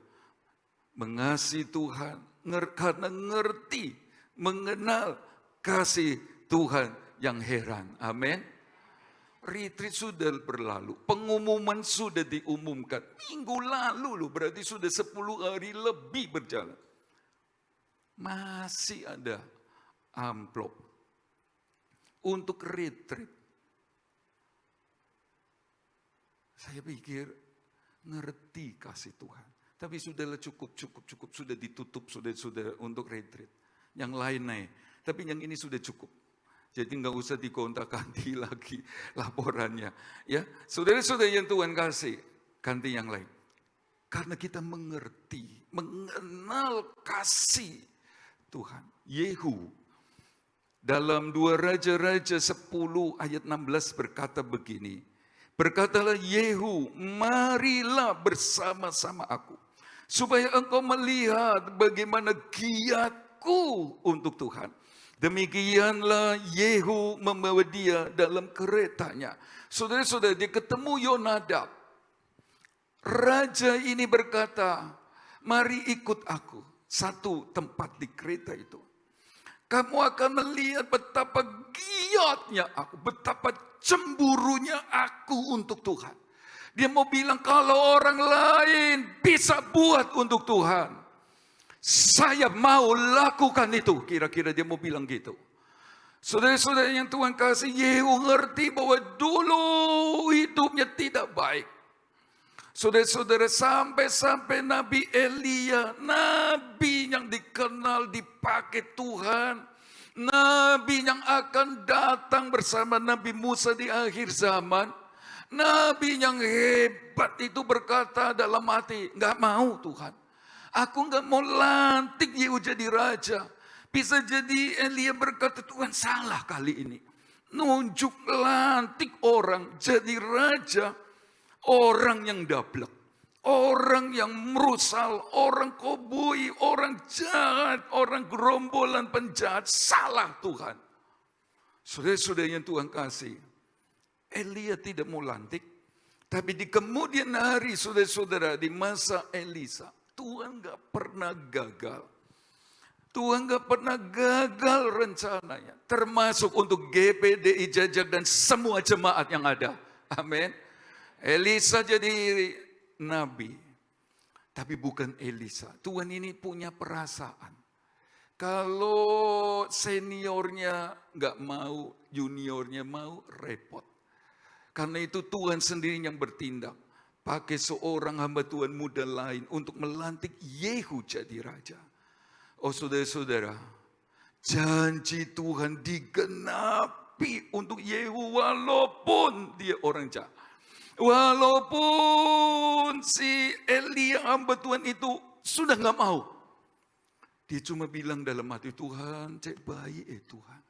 mengasihi Tuhan karena ngerti, mengenal kasih Tuhan yang heran. Amin. Retreat sudah berlalu, pengumuman sudah diumumkan. Minggu lalu loh, berarti sudah 10 hari lebih berjalan. Masih ada amplop untuk retreat. Saya pikir ngerti kasih Tuhan. Tapi sudahlah cukup, sudah ditutup, sudah untuk retreat. Yang lain naik, tapi yang ini sudah cukup. Jadi nggak usah digonta-ganti lagi laporannya. Ya, saudara-saudara yang Tuhan kasih, ganti yang lain. Karena kita mengerti, mengenal kasih Tuhan. Yehu dalam 2 Raja-Raja 10 ayat 16 berkata begini. Berkatalah Yehu, marilah bersama-sama aku, supaya engkau melihat bagaimana giatku untuk Tuhan. Demikianlah Yehu membawa dia dalam keretanya. Saudara-saudara, dia ketemu Yonadab. Raja ini berkata, mari ikut aku. Satu tempat di kereta itu. Kamu akan melihat betapa giatnya aku, betapa cemburunya aku untuk Tuhan. Dia mau bilang kalau orang lain bisa buat untuk Tuhan, saya mau lakukan itu. Kira-kira dia mau bilang gitu. Saudara-saudara yang Tuhan kasih, Yehu ngerti bahwa dulu hidupnya tidak baik. Saudara-saudara, sampai Nabi Elia, nabi yang dikenal dipakai Tuhan, nabi yang akan datang bersama Nabi Musa di akhir zaman, nabi yang hebat itu berkata dalam hati, nggak mau Tuhan. Aku nggak mau lantik Yehu jadi raja. Bisa jadi Elia berkata, Tuhan salah kali ini. Nunjuk lantik orang jadi raja. Orang yang dablek. Orang yang merusal. Orang koboi. Orang jahat. Orang gerombolan penjahat. Salah Tuhan. Saudara-saudara yang Tuhan kasih. Elia tidak mau lantik. Tapi di kemudian hari saudara-saudara di masa Elisa. Tuhan gak pernah gagal. Tuhan gak pernah gagal rencananya. Termasuk untuk GPDI Jajak dan semua jemaat yang ada. Amin. Elisa jadi nabi. Tapi bukan Elisa. Tuhan ini punya perasaan. Kalau seniornya gak mau, juniornya mau, repot. Karena itu Tuhan sendiri yang bertindak. Pakai seorang hamba Tuhan muda lain untuk melantik Yehu jadi raja. Oh saudara-saudara, janji Tuhan digenapi untuk Yehu walaupun dia orang jahat. Walaupun si Elia hamba Tuhan itu sudah gak mau. Dia cuma bilang dalam hati, Tuhan cek baik Tuhan.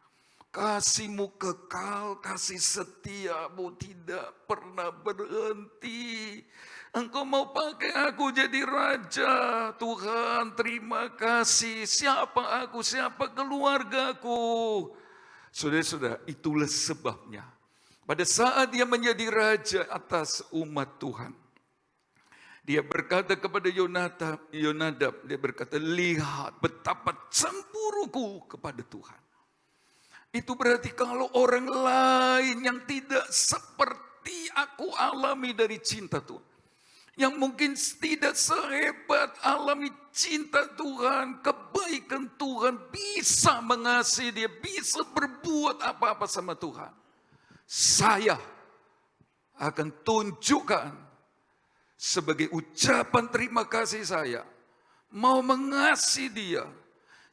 Kasih-Mu kekal, kasih setiamu tidak pernah berhenti. Engkau mau pakai aku jadi raja. Tuhan terima kasih. Siapa aku, siapa keluargaku. Saudara-saudara, itulah sebabnya. Pada saat dia menjadi raja atas umat Tuhan. Dia berkata kepada Yonadab, dia berkata, lihat betapa cemburuku kepada Tuhan. Itu berarti kalau orang lain yang tidak seperti aku alami dari cinta Tuhan. Yang mungkin tidak sehebat alami cinta Tuhan, kebaikan Tuhan, bisa mengasihi dia, bisa berbuat apa-apa sama Tuhan. Saya akan tunjukkan sebagai ucapan terima kasih saya. Mau mengasihi dia.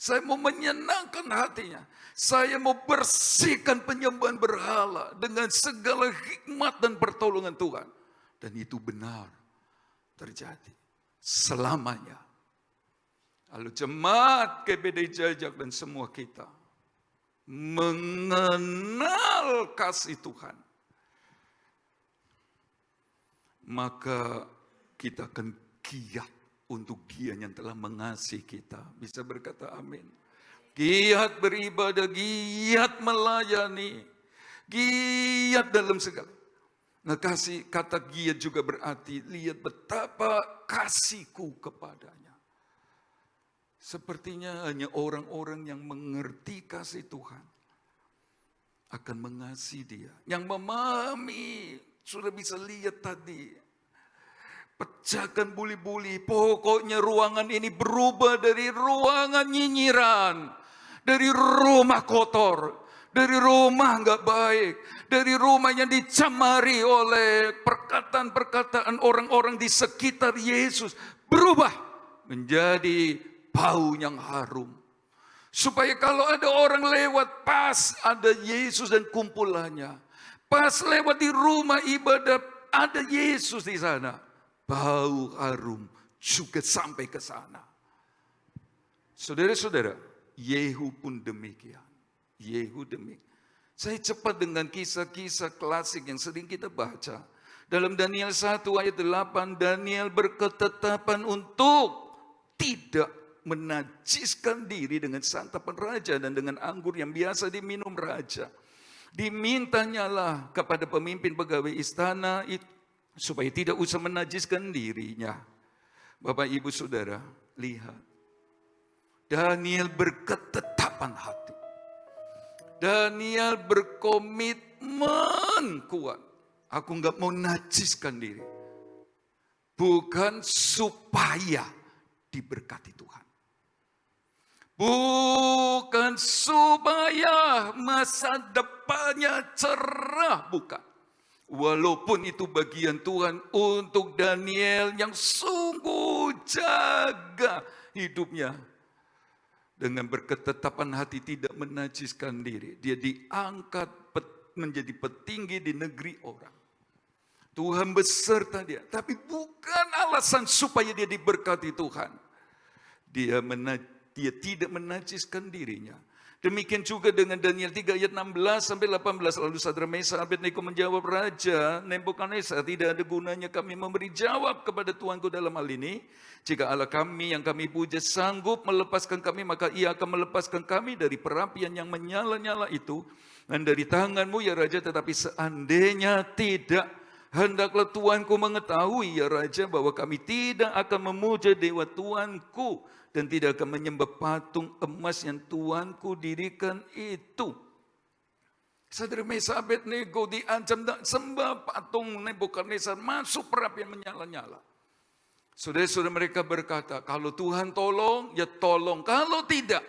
Saya mau menyenangkan hatinya. Saya mau bersihkan penyembahan berhala dengan segala hikmat dan pertolongan Tuhan. Dan itu benar terjadi selamanya. Lalu jemaat GPDI Jajak dan semua kita mengenal kasih Tuhan. Maka kita akan giat untuk Dia yang telah mengasihi kita. Bisa berkata amin. Giat beribadah, giat melayani, giat dalam segala. Nah kata giat juga berarti lihat betapa kasihku kepadanya. Sepertinya hanya orang-orang yang mengerti kasih Tuhan akan mengasihi Dia. Yang memahami, sudah bisa lihat tadi. Pecahkan buli-buli, pokoknya ruangan ini berubah dari ruangan nyinyiran, dari rumah kotor, dari rumah nggak baik, dari rumah yang dicemari oleh perkataan-perkataan orang-orang di sekitar Yesus. berubah menjadi bau yang harum. Supaya kalau ada orang lewat, pas ada Yesus dan kumpulannya. Pas lewat di rumah ibadat, ada Yesus di sana. Bau harum juga sampai ke sana. Saudara-saudara, Yehu pun demikian. Yehu demikian. Saya cepat dengan kisah-kisah klasik yang sering kita baca. Dalam Daniel 1 ayat 8, Daniel berketetapan untuk tidak menajiskan diri dengan santapan raja dan dengan anggur yang biasa diminum raja. Dimintanyalah kepada pemimpin pegawai istana supaya tidak usah menajiskan dirinya. Bapak, Ibu, Saudara, lihat. Daniel berketetapan hati. Daniel berkomitmen kuat. Aku enggak mau najiskan diri. Bukan supaya diberkati Tuhan. Bukan supaya masa depannya cerah, bukan. Walaupun itu bagian Tuhan untuk Daniel yang sungguh jaga hidupnya. Dengan berketetapan hati tidak menajiskan diri. Dia diangkat menjadi petinggi di negeri orang. Tuhan beserta dia. Tapi bukan alasan supaya dia diberkati Tuhan. Dia tidak menajiskan dirinya. Demikian juga dengan Daniel 3 ayat 16 sampai 18. Lalu Sadrak Mesak Abednego menjawab, Raja Nebukadnezar, tidak ada gunanya kami memberi jawab kepada Tuanku dalam hal ini. Jika Allah kami yang kami puja sanggup melepaskan kami, maka Ia akan melepaskan kami dari perapian yang menyala-nyala itu. Dan dari tanganmu ya Raja, tetapi seandainya tidak, hendaklah Tuanku mengetahui ya Raja, bahwa kami tidak akan memuja dewa Tuanku dan tidak akan menyembah patung emas yang Tuanku dirikan itu. Sadrak Mesak Abednego diancam tak sembah patung Nebukadnezar, masuk perapian menyala-nyala. Saudara-saudara mereka berkata, kalau Tuhan tolong, ya tolong. Kalau tidak,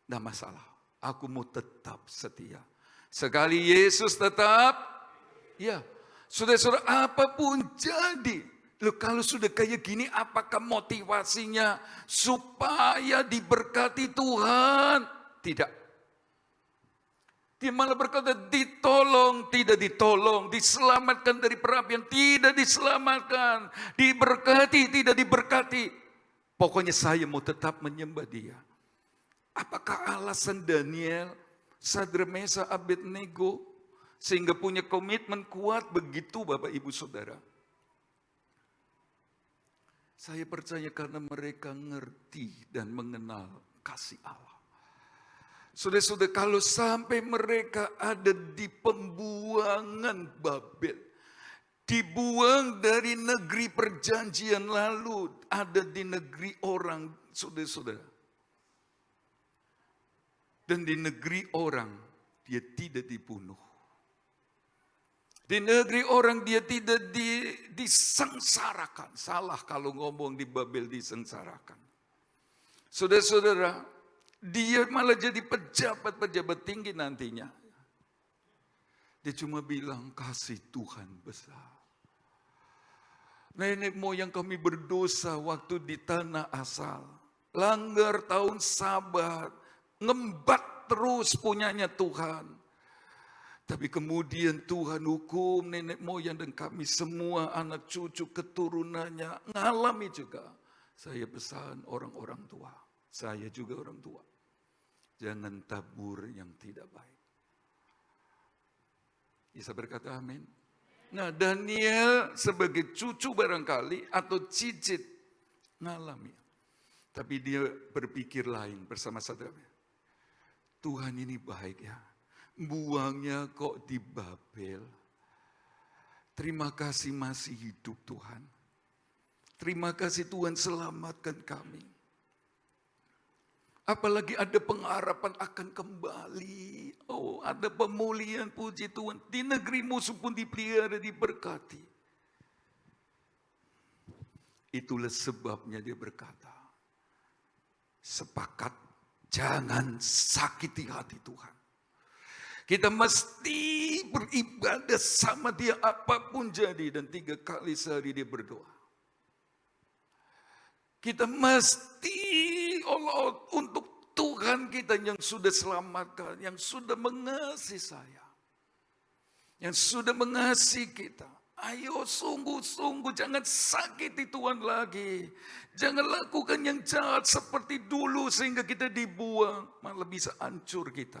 tidak masalah. Aku mau tetap setia. Sekali Yesus tetap, ya. Saudara-saudara apapun jadi. Loh, kalau sudah kayak gini, apakah motivasinya supaya diberkati Tuhan? Tidak. Dia malah berkata ditolong, tidak ditolong, diselamatkan dari perapian, tidak diselamatkan, diberkati, tidak diberkati. Pokoknya saya mau tetap menyembah Dia. Apakah alasan Daniel, Sadrak Mesak Abednego sehingga punya komitmen kuat begitu, Bapak Ibu Saudara? Saya percaya karena mereka ngerti dan mengenal kasih Allah. Saudara-saudara, kalau sampai mereka ada di pembuangan Babel, dibuang dari negeri perjanjian lalu, ada di negeri orang, saudara-saudara. Dan di negeri orang, dia tidak dibunuh. Di negeri orang dia tidak disengsarakan. Salah kalau ngomong di Babel disengsarakan. Saudara-saudara, dia malah jadi pejabat-pejabat tinggi nantinya. Dia cuma bilang kasih Tuhan besar. Nenek moyang kami berdosa waktu di tanah asal. Langgar tahun Sabat. Ngembat terus punyanya Tuhan. Tapi kemudian Tuhan hukum nenek moyang dan kami semua anak cucu keturunannya ngalami juga. Saya pesan orang-orang tua. Saya juga orang tua. Jangan tabur yang tidak baik. Bisa berkata amin. Nah, Daniel sebagai cucu barangkali atau cicit ngalami. Tapi dia berpikir lain bersama Sadraknya. Tuhan ini baik ya. Buangnya kok di Babel. Terima kasih masih hidup Tuhan. Terima kasih Tuhan selamatkan kami. Apalagi ada pengharapan akan kembali. Oh, ada pemulihan, puji Tuhan. Di negeri musuh pun dipelihara, diberkati. Itulah sebabnya dia berkata, sepakat jangan sakiti hati Tuhan. Kita mesti beribadah sama Dia apapun jadi. Dan 3 kali sehari dia berdoa. Kita mesti all out untuk Tuhan kita yang sudah selamatkan, yang sudah mengasihi saya, yang sudah mengasihi kita. Ayo sungguh-sungguh jangan sakiti Tuhan lagi. Jangan lakukan yang jahat seperti dulu sehingga kita dibuang. Malah bisa hancur kita.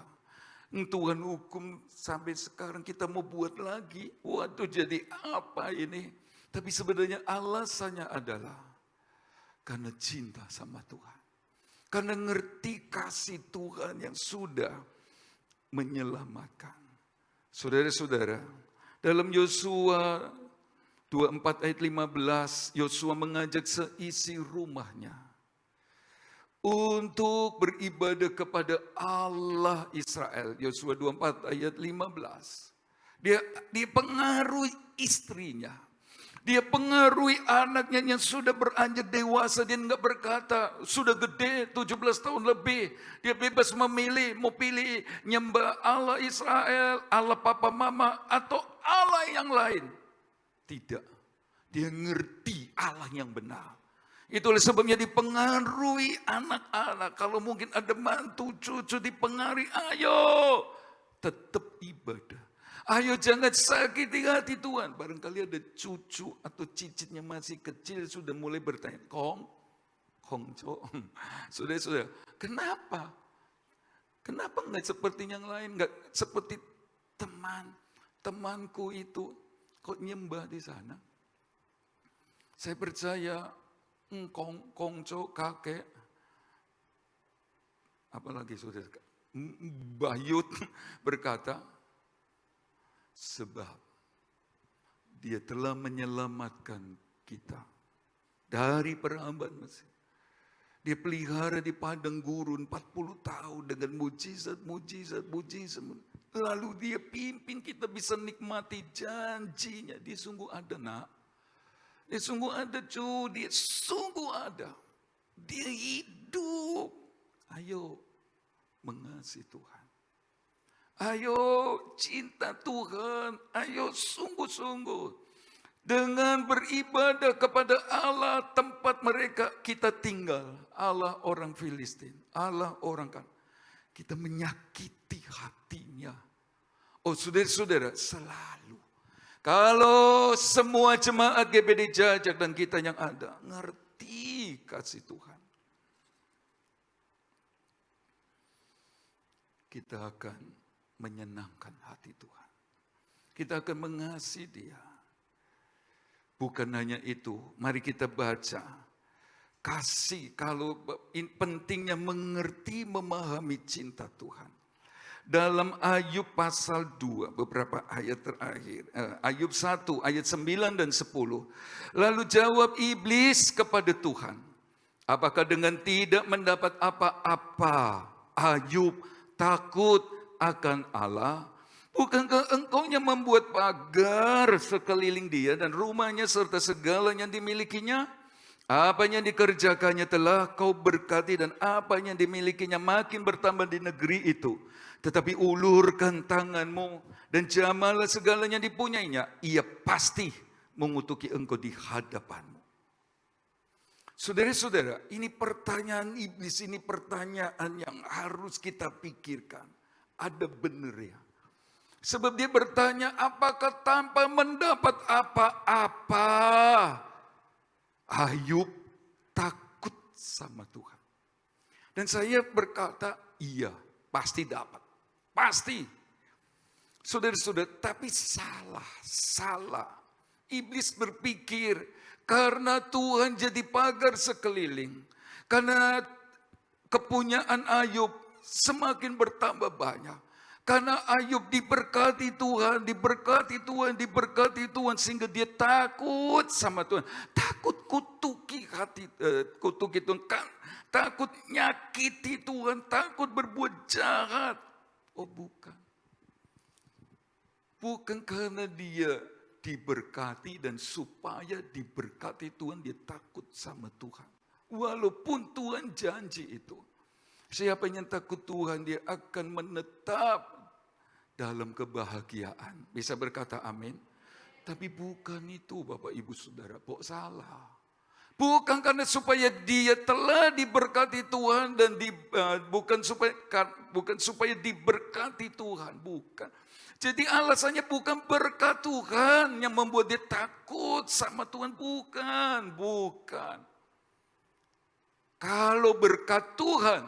Tuhan hukum sampai sekarang kita mau buat lagi. Waduh, jadi apa ini? Tapi sebenarnya alasannya adalah karena cinta sama Tuhan. Karena ngerti kasih Tuhan yang sudah menyelamatkan. Saudara-saudara, dalam Yosua 24 ayat 15, Yosua mengajak seisi rumahnya untuk beribadah kepada Allah Israel. Yosua 24 ayat 15. Dia pengaruhi istrinya. Dia pengaruhi anaknya yang sudah beranjak dewasa. Dia enggak berkata, sudah gede 17 tahun lebih. Dia bebas memilih, mau pilih nyembah Allah Israel, Allah papa mama, atau Allah yang lain. Tidak. Dia ngerti Allah yang benar. Itulah sebabnya dipengaruhi anak-anak. Kalau mungkin ada mantu, cucu dipengaruhi, ayo tetap ibadah. Ayo jangan sakiti hati Tuhan. Barangkali ada cucu atau cicitnya masih kecil sudah mulai bertanya, Kongco, sudah. Kenapa? Kenapa enggak seperti yang lain? Enggak seperti temanku itu kok nyembah di sana? Saya percaya Kongco, kakek, apalagi saudara, Bayut berkata, sebab dia telah menyelamatkan kita dari perhambahan Mesir. Dia pelihara di padang gurun 40 tahun dengan mujizat. Lalu dia pimpin kita bisa nikmati janjinya. Dia sungguh ada, nak. Dia sungguh ada, dia sungguh ada. Dia hidup. Ayo mengasihi Tuhan. Ayo cinta Tuhan, ayo sungguh-sungguh. Dengan beribadah kepada Allah tempat mereka kita tinggal. Allah orang Filistin, Allah orang kan. Kita menyakiti hatinya. Oh saudara-saudara, selalu. Kalau semua jemaat GBD Jajak dan kita yang ada, ngerti kasih Tuhan. Kita akan menyenangkan hati Tuhan. Kita akan mengasihi Dia. Bukan hanya itu, mari kita baca. Kasih, kalau pentingnya mengerti, memahami cinta Tuhan. Dalam Ayub pasal 2, beberapa ayat terakhir. Ayub 1, ayat 9 dan 10. Lalu jawab iblis kepada Tuhan. Apakah dengan tidak mendapat apa-apa, Ayub takut akan Allah? Bukankah engkau yang membuat pagar sekeliling dia dan rumahnya serta segala yang dimilikinya? Apa yang dikerjakannya telah kau berkati dan apa yang dimilikinya makin bertambah di negeri itu. Tetapi ulurkan tanganmu dan jamalah segala yang dipunyainya. Ia pasti mengutuki engkau di hadapanmu. Saudara-saudara, ini pertanyaan iblis, ini pertanyaan yang harus kita pikirkan. Ada benar ya. Sebab dia bertanya, apakah tanpa mendapat apa-apa Ayub takut sama Tuhan? Dan saya berkata, iya, pasti dapat. Pasti. Saudara-saudara, tapi salah. Iblis berpikir, karena Tuhan jadi pagar sekeliling, karena kepunyaan Ayub semakin bertambah banyak. Karena Ayub diberkati Tuhan, diberkati Tuhan sehingga dia takut sama Tuhan. Takut kutuki Tuhan, takut nyakiti Tuhan, takut berbuat jahat. Oh bukan. Bukan karena dia diberkati dan supaya diberkati Tuhan dia takut sama Tuhan. Walaupun Tuhan janji itu. Siapa yang takut Tuhan, dia akan menetap dalam kebahagiaan. Bisa berkata amin? Tapi bukan itu Bapak Ibu Saudara, kok salah. Bukan karena supaya dia telah diberkati Tuhan dan bukan supaya diberkati Tuhan, bukan. Jadi alasannya bukan berkat Tuhan yang membuat dia takut sama Tuhan, bukan. Kalau berkat Tuhan,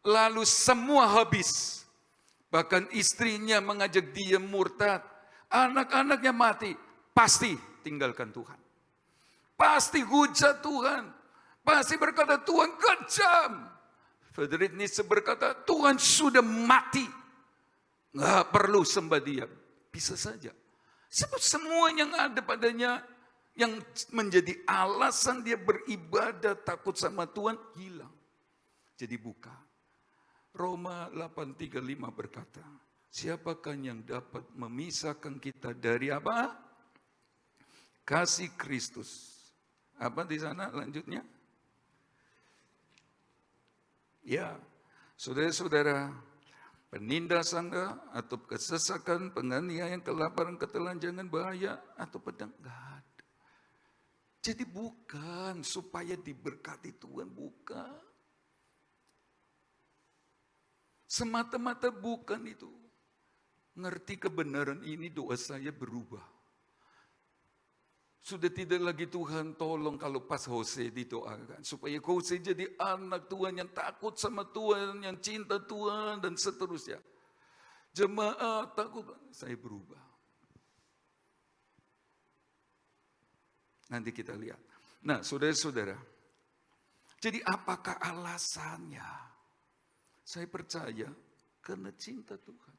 lalu semua habis. Bahkan istrinya mengajak dia murtad, anak-anaknya mati, pasti tinggalkan Tuhan. Pasti hujat Tuhan. Pasti berkata Tuhan kejam. Friedrich Nietzsche berkata Tuhan sudah mati. Nggak perlu sembah dia. Bisa saja. Sebab semua yang ada padanya yang menjadi alasan dia beribadah takut sama Tuhan hilang. Jadi buka. Roma 8:35 berkata, siapakah yang dapat memisahkan kita dari apa? Kasih Kristus. Apa di sana lanjutnya? Ya, saudara-saudara, penindasan atau kesesakan, penganiayaan, kelaparan, ketelanjangan, bahaya, atau pedang, enggak ada. Jadi bukan supaya diberkati Tuhan, bukan. Semata-mata bukan itu. Ngerti kebenaran ini, doa saya berubah. Sudah tidak lagi Tuhan tolong kalau pas Hose didoakan. Supaya Hose jadi anak Tuhan yang takut sama Tuhan, yang cinta Tuhan dan seterusnya. Jemaat takut, saya berubah. Nanti kita lihat. Nah saudara-saudara, jadi apakah alasannya? Saya percaya karena cinta Tuhan.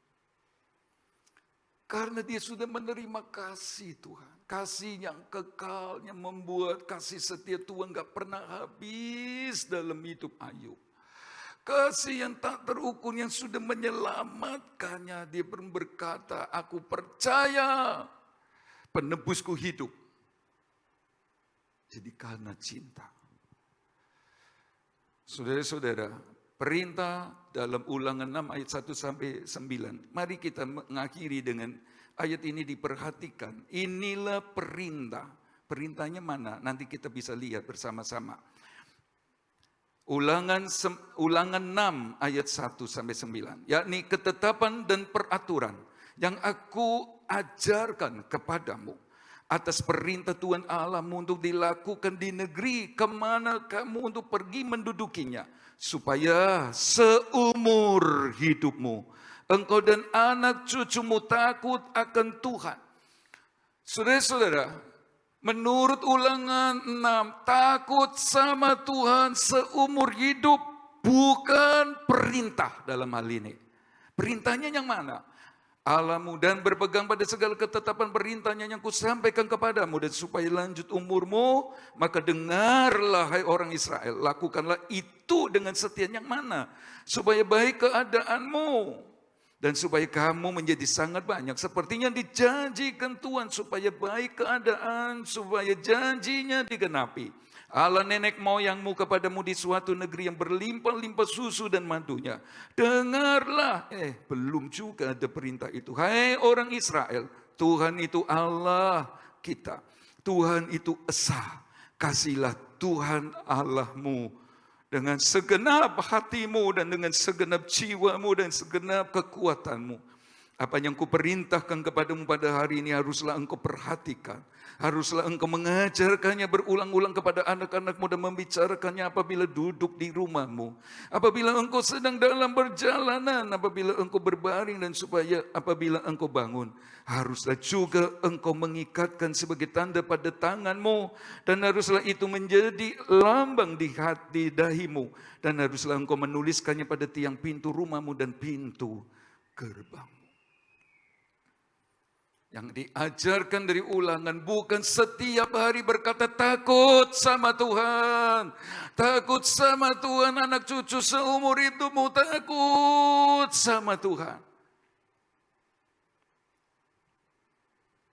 Karena dia sudah menerima kasih Tuhan. Kasih yang kekal, yang membuat kasih setia Tuhan gak pernah habis dalam hidup Ayub. Kasih yang tak terukur, yang sudah menyelamatkannya. Dia berkata, aku percaya penebusku hidup. Jadi karena cinta. Saudara-saudara, perintah dalam Ulangan 6 ayat 1 sampai 9. Mari kita mengakhiri dengan ayat ini diperhatikan. Inilah perintah. Perintahnya mana? Nanti kita bisa lihat bersama-sama. Ulangan 6 ayat 1 sampai 9. Yakni ketetapan dan peraturan yang aku ajarkan kepadamu atas perintah Tuhan Allahmu untuk dilakukan di negeri kemana kamu untuk pergi mendudukinya, supaya seumur hidupmu engkau dan anak cucumu takut akan Tuhan. Saudara-saudara, menurut Ulangan 6, takut sama Tuhan seumur hidup bukan perintah dalam hal ini. Perintahnya yang mana? Allahmu dan berpegang pada segala ketetapan perintahnya yang kusampaikan kepadamu, dan supaya lanjut umurmu, maka dengarlah hai orang Israel, lakukanlah itu dengan setia. Yang mana? Supaya baik keadaanmu dan supaya kamu menjadi sangat banyak, sepertinya dijanjikan Tuhan, supaya baik keadaan, supaya janjinya digenapi. Allah nenek moyangmu kepadamu di suatu negeri yang berlimpah-limpah susu dan madunya. Dengarlah, belum juga ada perintah itu. Hai orang Israel, Tuhan itu Allah kita. Tuhan itu Esa. Kasihlah Tuhan Allahmu dengan segenap hatimu dan dengan segenap jiwamu dan segenap kekuatanmu. Apa yang kuperintahkan kepadamu pada hari ini haruslah engkau perhatikan. Haruslah engkau mengajarkannya berulang-ulang kepada anak-anakmu dan membicarakannya apabila duduk di rumahmu. Apabila engkau sedang dalam perjalanan, apabila engkau berbaring, dan supaya apabila engkau bangun. Haruslah juga engkau mengikatkan sebagai tanda pada tanganmu. Dan haruslah itu menjadi lambang di hati dahimu. Dan haruslah engkau menuliskannya pada tiang pintu rumahmu dan pintu gerbangmu. Yang diajarkan dari Ulangan bukan setiap hari berkata takut sama Tuhan. Takut sama Tuhan, anak cucu seumur hidupmu takut sama Tuhan.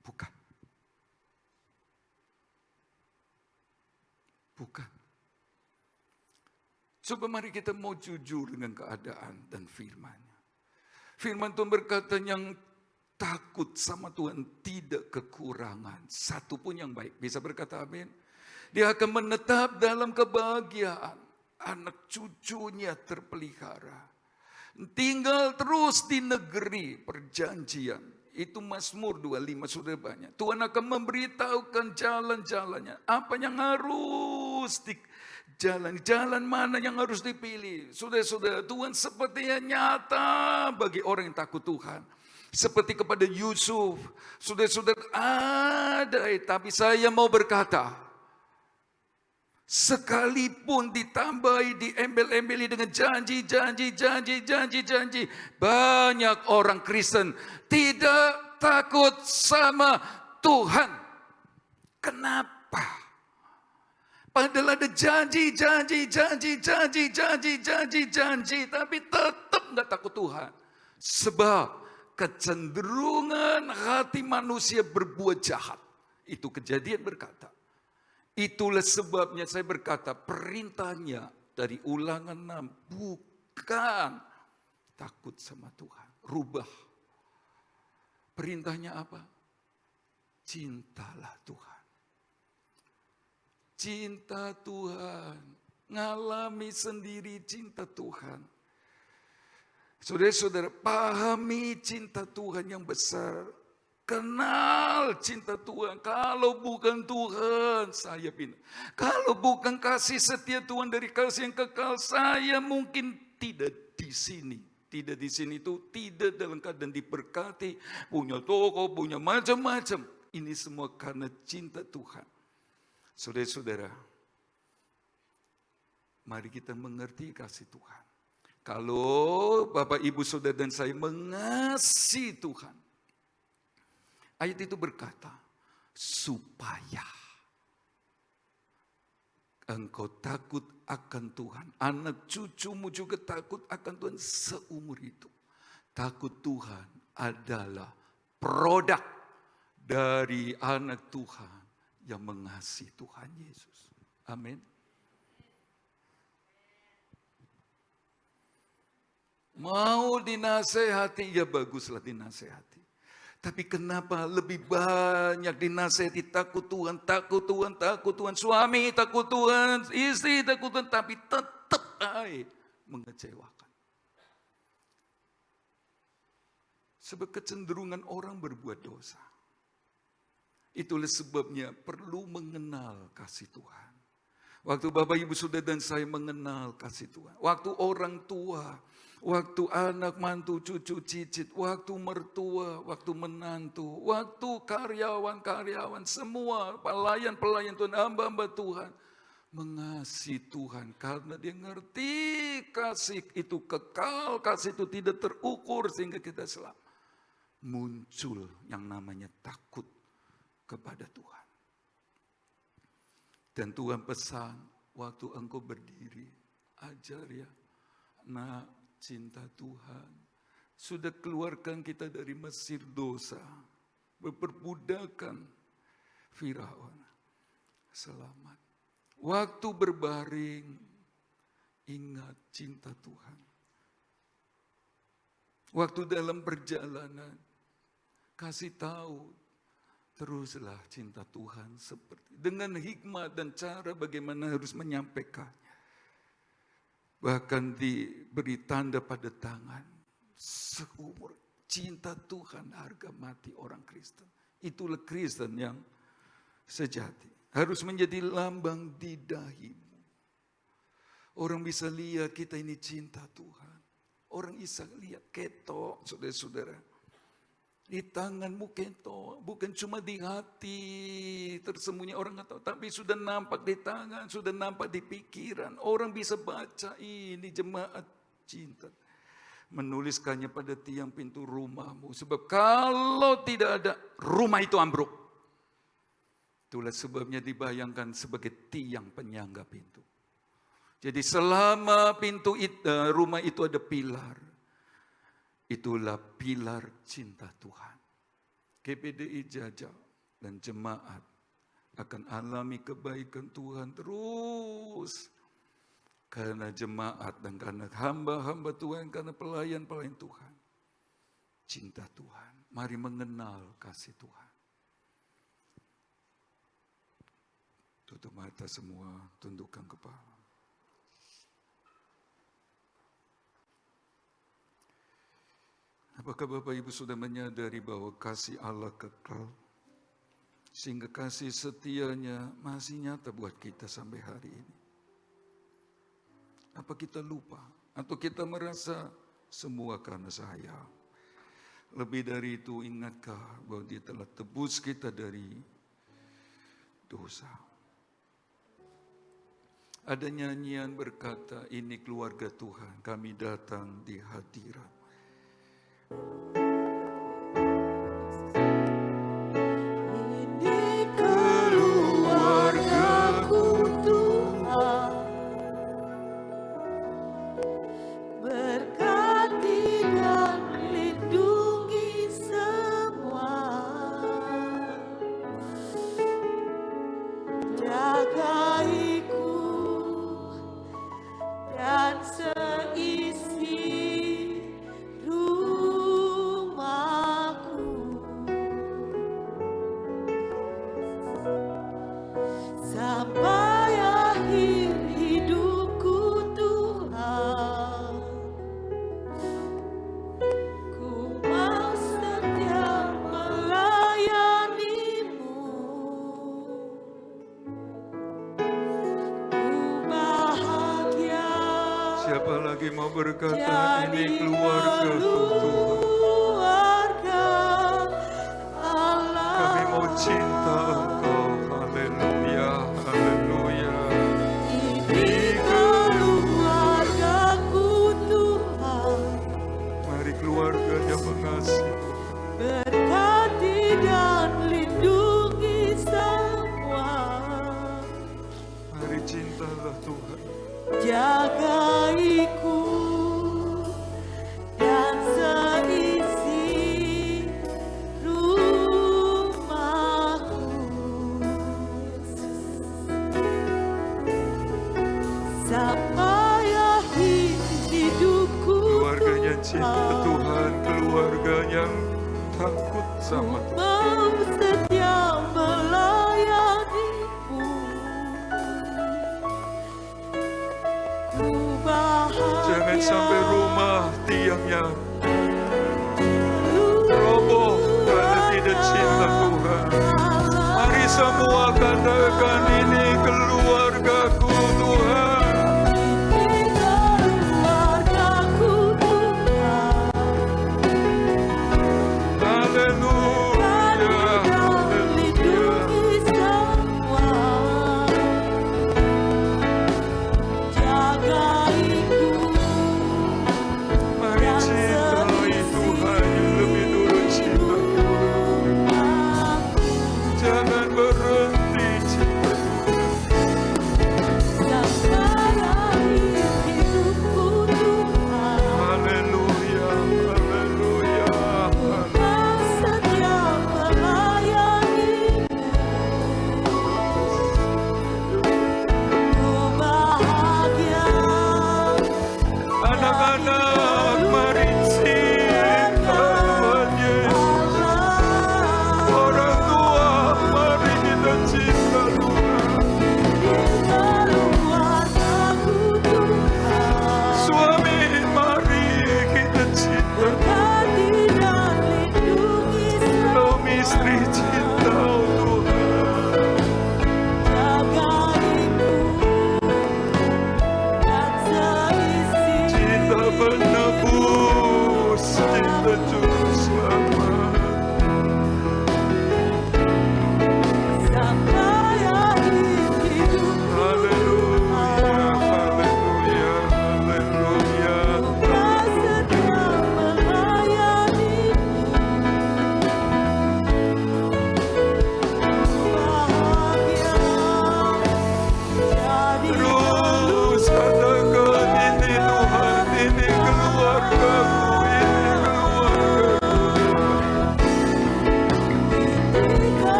Bukan. Bukan. Coba mari kita mau jujur dengan keadaan dan firman-Nya. Firman Tuhan berkata yang takut sama Tuhan tidak kekurangan satu pun yang baik. Bisa berkata amin? Dia akan menetap dalam kebahagiaan. Anak cucunya terpelihara. Tinggal terus di negeri perjanjian. Itu Mazmur 25 sudah banyak. Tuhan akan memberitahukan jalan-jalannya. Apa yang harus jalan mana yang harus dipilih. Saudara-saudara, Tuhan sepertinya nyata bagi orang yang takut Tuhan. Seperti kepada Yusuf. Saudara-saudara, ada, tapi saya mau berkata, sekalipun ditambahi, diembel-embeli dengan janji, banyak orang Kristen tidak takut sama Tuhan. Kenapa? Padahal ada janji, tapi tetap nggak takut Tuhan. Sebab kecenderungan hati manusia berbuat jahat. Itu Kejadian berkata. Itulah sebabnya saya berkata perintahnya dari Ulangan 6 bukan takut sama Tuhan. Rubah. Perintahnya apa? Cintalah Tuhan. Cinta Tuhan. Ngalami sendiri cinta Tuhan. Saudara-saudara, pahami cinta Tuhan yang besar. Kenal cinta Tuhan. Kalau bukan Tuhan, saya pindah. Kalau bukan kasih setia Tuhan dari kasih yang kekal, saya mungkin tidak di sini. Tidak di sini itu tidak dalam keadaan diberkati, punya toko, punya macam-macam. Ini semua karena cinta Tuhan. Saudara-saudara, mari kita mengerti kasih Tuhan. Kalau Bapak, Ibu, Saudara dan saya mengasihi Tuhan, ayat itu berkata, supaya engkau takut akan Tuhan. Anak cucumu juga takut akan Tuhan seumur hidup. Takut Tuhan adalah produk dari anak Tuhan yang mengasihi Tuhan Yesus. Amin. Mau dinasehati, ya baguslah dinasehati. Tapi kenapa lebih banyak dinasehati takut Tuhan, takut Tuhan, takut Tuhan. Suami takut Tuhan, istri takut Tuhan, tapi tetap aja mengecewakan. Sebab kecenderungan orang berbuat dosa. Itulah sebabnya perlu mengenal kasih Tuhan. Waktu Bapak, Ibu, Saudara dan saya mengenal kasih Tuhan. Waktu orang tua, waktu anak, mantu, cucu, cicit, waktu mertua, waktu menantu, waktu karyawan-karyawan, semua pelayan-pelayan Tuhan, hamba-hamba Tuhan. Mengasihi Tuhan karena dia ngerti kasih itu kekal, kasih itu tidak terukur sehingga kita selamat. Muncul yang namanya takut kepada Tuhan. Dan Tuhan pesan, waktu engkau berdiri, ajar ya, nak, cinta Tuhan. Sudah keluarkan kita dari Mesir dosa, berperbudakan Firaun. Selamat. Waktu berbaring, ingat cinta Tuhan. Waktu dalam perjalanan, kasih tahu, teruslah cinta Tuhan seperti dengan hikmat dan cara bagaimana harus menyampaikannya. Bahkan diberi tanda pada tangan, seumur cinta Tuhan harga mati orang Kristen. Itulah Kristen yang sejati. Harus menjadi lambang di dahimu. Orang bisa lihat kita ini cinta Tuhan. Orang bisa lihat ketok, saudara-saudara. Di tanganmu ketok, bukan cuma di hati tersembunyi orang nggak tahu, tapi sudah nampak di tangan, sudah nampak di pikiran. Orang bisa baca ini jemaat cinta. Menuliskannya pada tiang pintu rumahmu. Sebab kalau tidak ada, rumah itu ambruk. Itulah sebabnya dibayangkan sebagai tiang penyangga pintu. Jadi selama pintu rumah itu ada pilar, itulah pilar cinta Tuhan. GPDI Jajal dan jemaat akan alami kebaikan Tuhan terus. Karena jemaat dan karena hamba-hamba Tuhan, karena pelayan-pelayan Tuhan. Cinta Tuhan. Mari mengenal kasih Tuhan. Tutup mata semua, tundukkan kepala. Apakah Bapak Ibu sudah menyadari bahwa kasih Allah kekal? Sehingga kasih setianya masih nyata buat kita sampai hari ini. Apa kita lupa? Atau kita merasa semua karena saya? Lebih dari itu, ingatkah bahwa Dia telah tebus kita dari dosa? Ada nyanyian berkata, ini keluarga Tuhan, kami datang di hadirat. Ini keluargaku Tuhan, berkati dan lindungi semua, jagaiku dan seisi rumahku, sampai akhir hidupku Tuhan. Ku mau setia melayanimu, ku bahagia Siapa lagi mau berkata, ini jadi keluargaku Tuhan. keluarga Allah. Kami mau cinta Engkau, haleluya, haleluya. Ini keluargaku Tuhan, Mari keluarga yang mengasihi. berkati dan lindungi semua, Mari cintalah Tuhan. jagaiku dan seisi rumahku, sampai akhir hidupku Keluarganya cinta Tuhan. Tuhan, keluarga yang takut sama Tuhan. Mau setia melayanimu, ku bahagia Jangan sampai rumah tiangnya roboh karena tidak cinta Tuhan. Mari semua katakan, ini keluargaku Tuhan. Ini keluargaku Tuhan, Haleluya, haleluya. lindungi semua, jagaiku Mari cintai Tuhan yang lebih dulu cinta. rumahku, Jangan berhenti cinta Tuhan.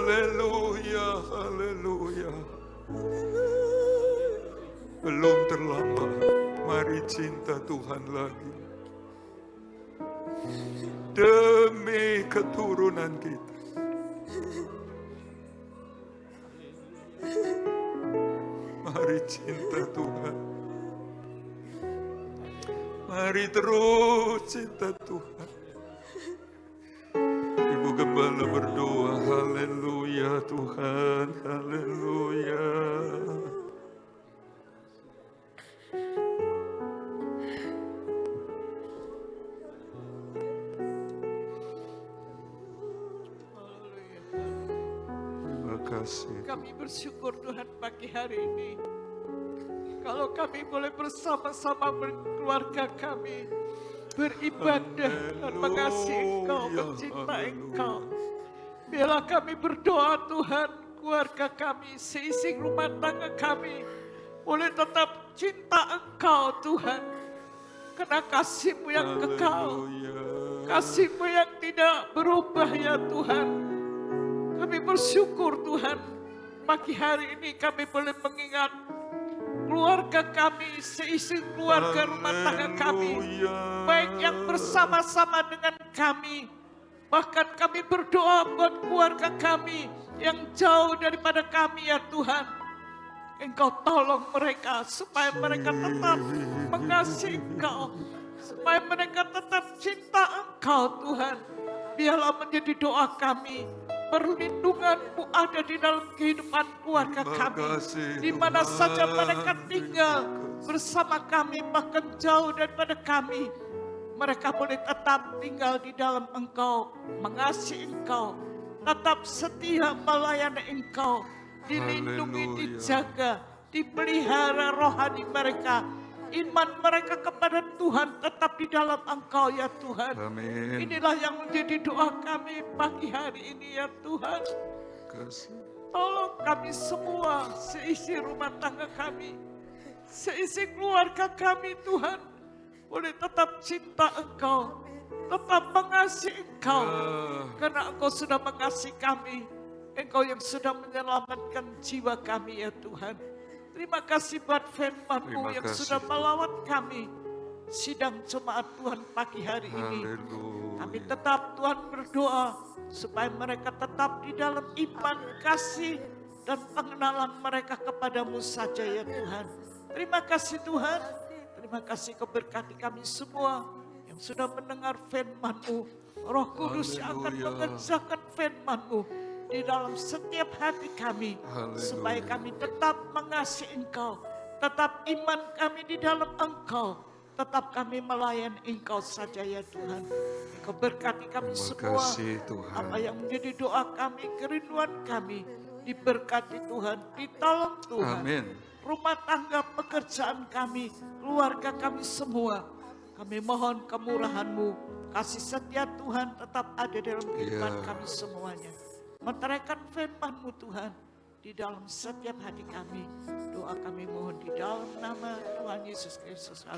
Haleluya, haleluya. Belum terlambat, mari cinta Tuhan lagi. Demi keturunan kita. Mari cinta Tuhan. Mari terus cinta Tuhan. Ibu Gembala berdoa, haleluya Tuhan, haleluya. Terima kasih. Kami bersyukur Tuhan pagi hari ini. Kalau kami boleh bersama-sama berkeluarga kami beribadah dan mengasihi Engkau, mencintai Engkau. Biarlah kami berdoa Tuhan, keluarga kami, seisi rumah tangga kami boleh tetap cinta Engkau Tuhan. Karena kasih-Mu yang kekal, kasih-Mu yang tidak berubah ya Tuhan. Kami bersyukur Tuhan, pagi hari ini kami boleh mengingat keluarga kami, seisi keluarga rumah tangga kami, baik yang bersama-sama dengan kami, bahkan kami berdoa buat keluarga kami yang jauh daripada kami ya Tuhan. Engkau tolong mereka supaya mereka tetap mengasihi Engkau, supaya mereka tetap cinta Engkau Tuhan. Biarlah menjadi doa kami, perlindungan-Mu ada di dalam kehidupan keluarga kami. Di mana saja mereka tinggal bersama kami, bahkan jauh daripada kami. Mereka boleh tetap tinggal di dalam Engkau, mengasihi Engkau, tetap setia melayani Engkau, dilindungi, dijaga, dipelihara rohani mereka. Iman mereka kepada Tuhan tetap di dalam Engkau ya Tuhan. Amin. Inilah yang menjadi doa kami pagi hari ini ya Tuhan. Kasih. Tolong kami semua, seisi rumah tangga kami, seisi keluarga kami Tuhan, boleh tetap cinta Engkau, tetap mengasihi Engkau. Karena Engkau sudah mengasihi kami, Engkau yang sudah menyelamatkan jiwa kami ya Tuhan. Terima kasih buat firman-Mu yang sudah melawat kami. Sidang jemaat Tuhan pagi hari ini. Kami tetap Tuhan berdoa supaya mereka tetap di dalam iman, kasih, dan pengenalan mereka kepadamu saja ya Tuhan. Terima kasih Tuhan. Terima kasih Kau berkati kami semua yang sudah mendengar firman-Mu. Roh Kudus yang akan mengerjakan firman-Mu di dalam setiap hati kami, supaya kami tetap mengasihi Engkau, tetap iman kami di dalam Engkau, tetap kami melayani Engkau saja ya Tuhan. Engkau berkati kami semua. Apa yang menjadi doa kami, kerinduan kami, diberkati Tuhan, ditolong Tuhan. Amin. Rumah tangga, pekerjaan kami, keluarga kami semua, kami mohon kemurahan-Mu, kasih setia Tuhan tetap ada dalam kehidupan kami semuanya. Meteraikan firman-Mu Tuhan di dalam setiap hati kami. Doa kami mohon di dalam nama Tuhan Yesus Kristus.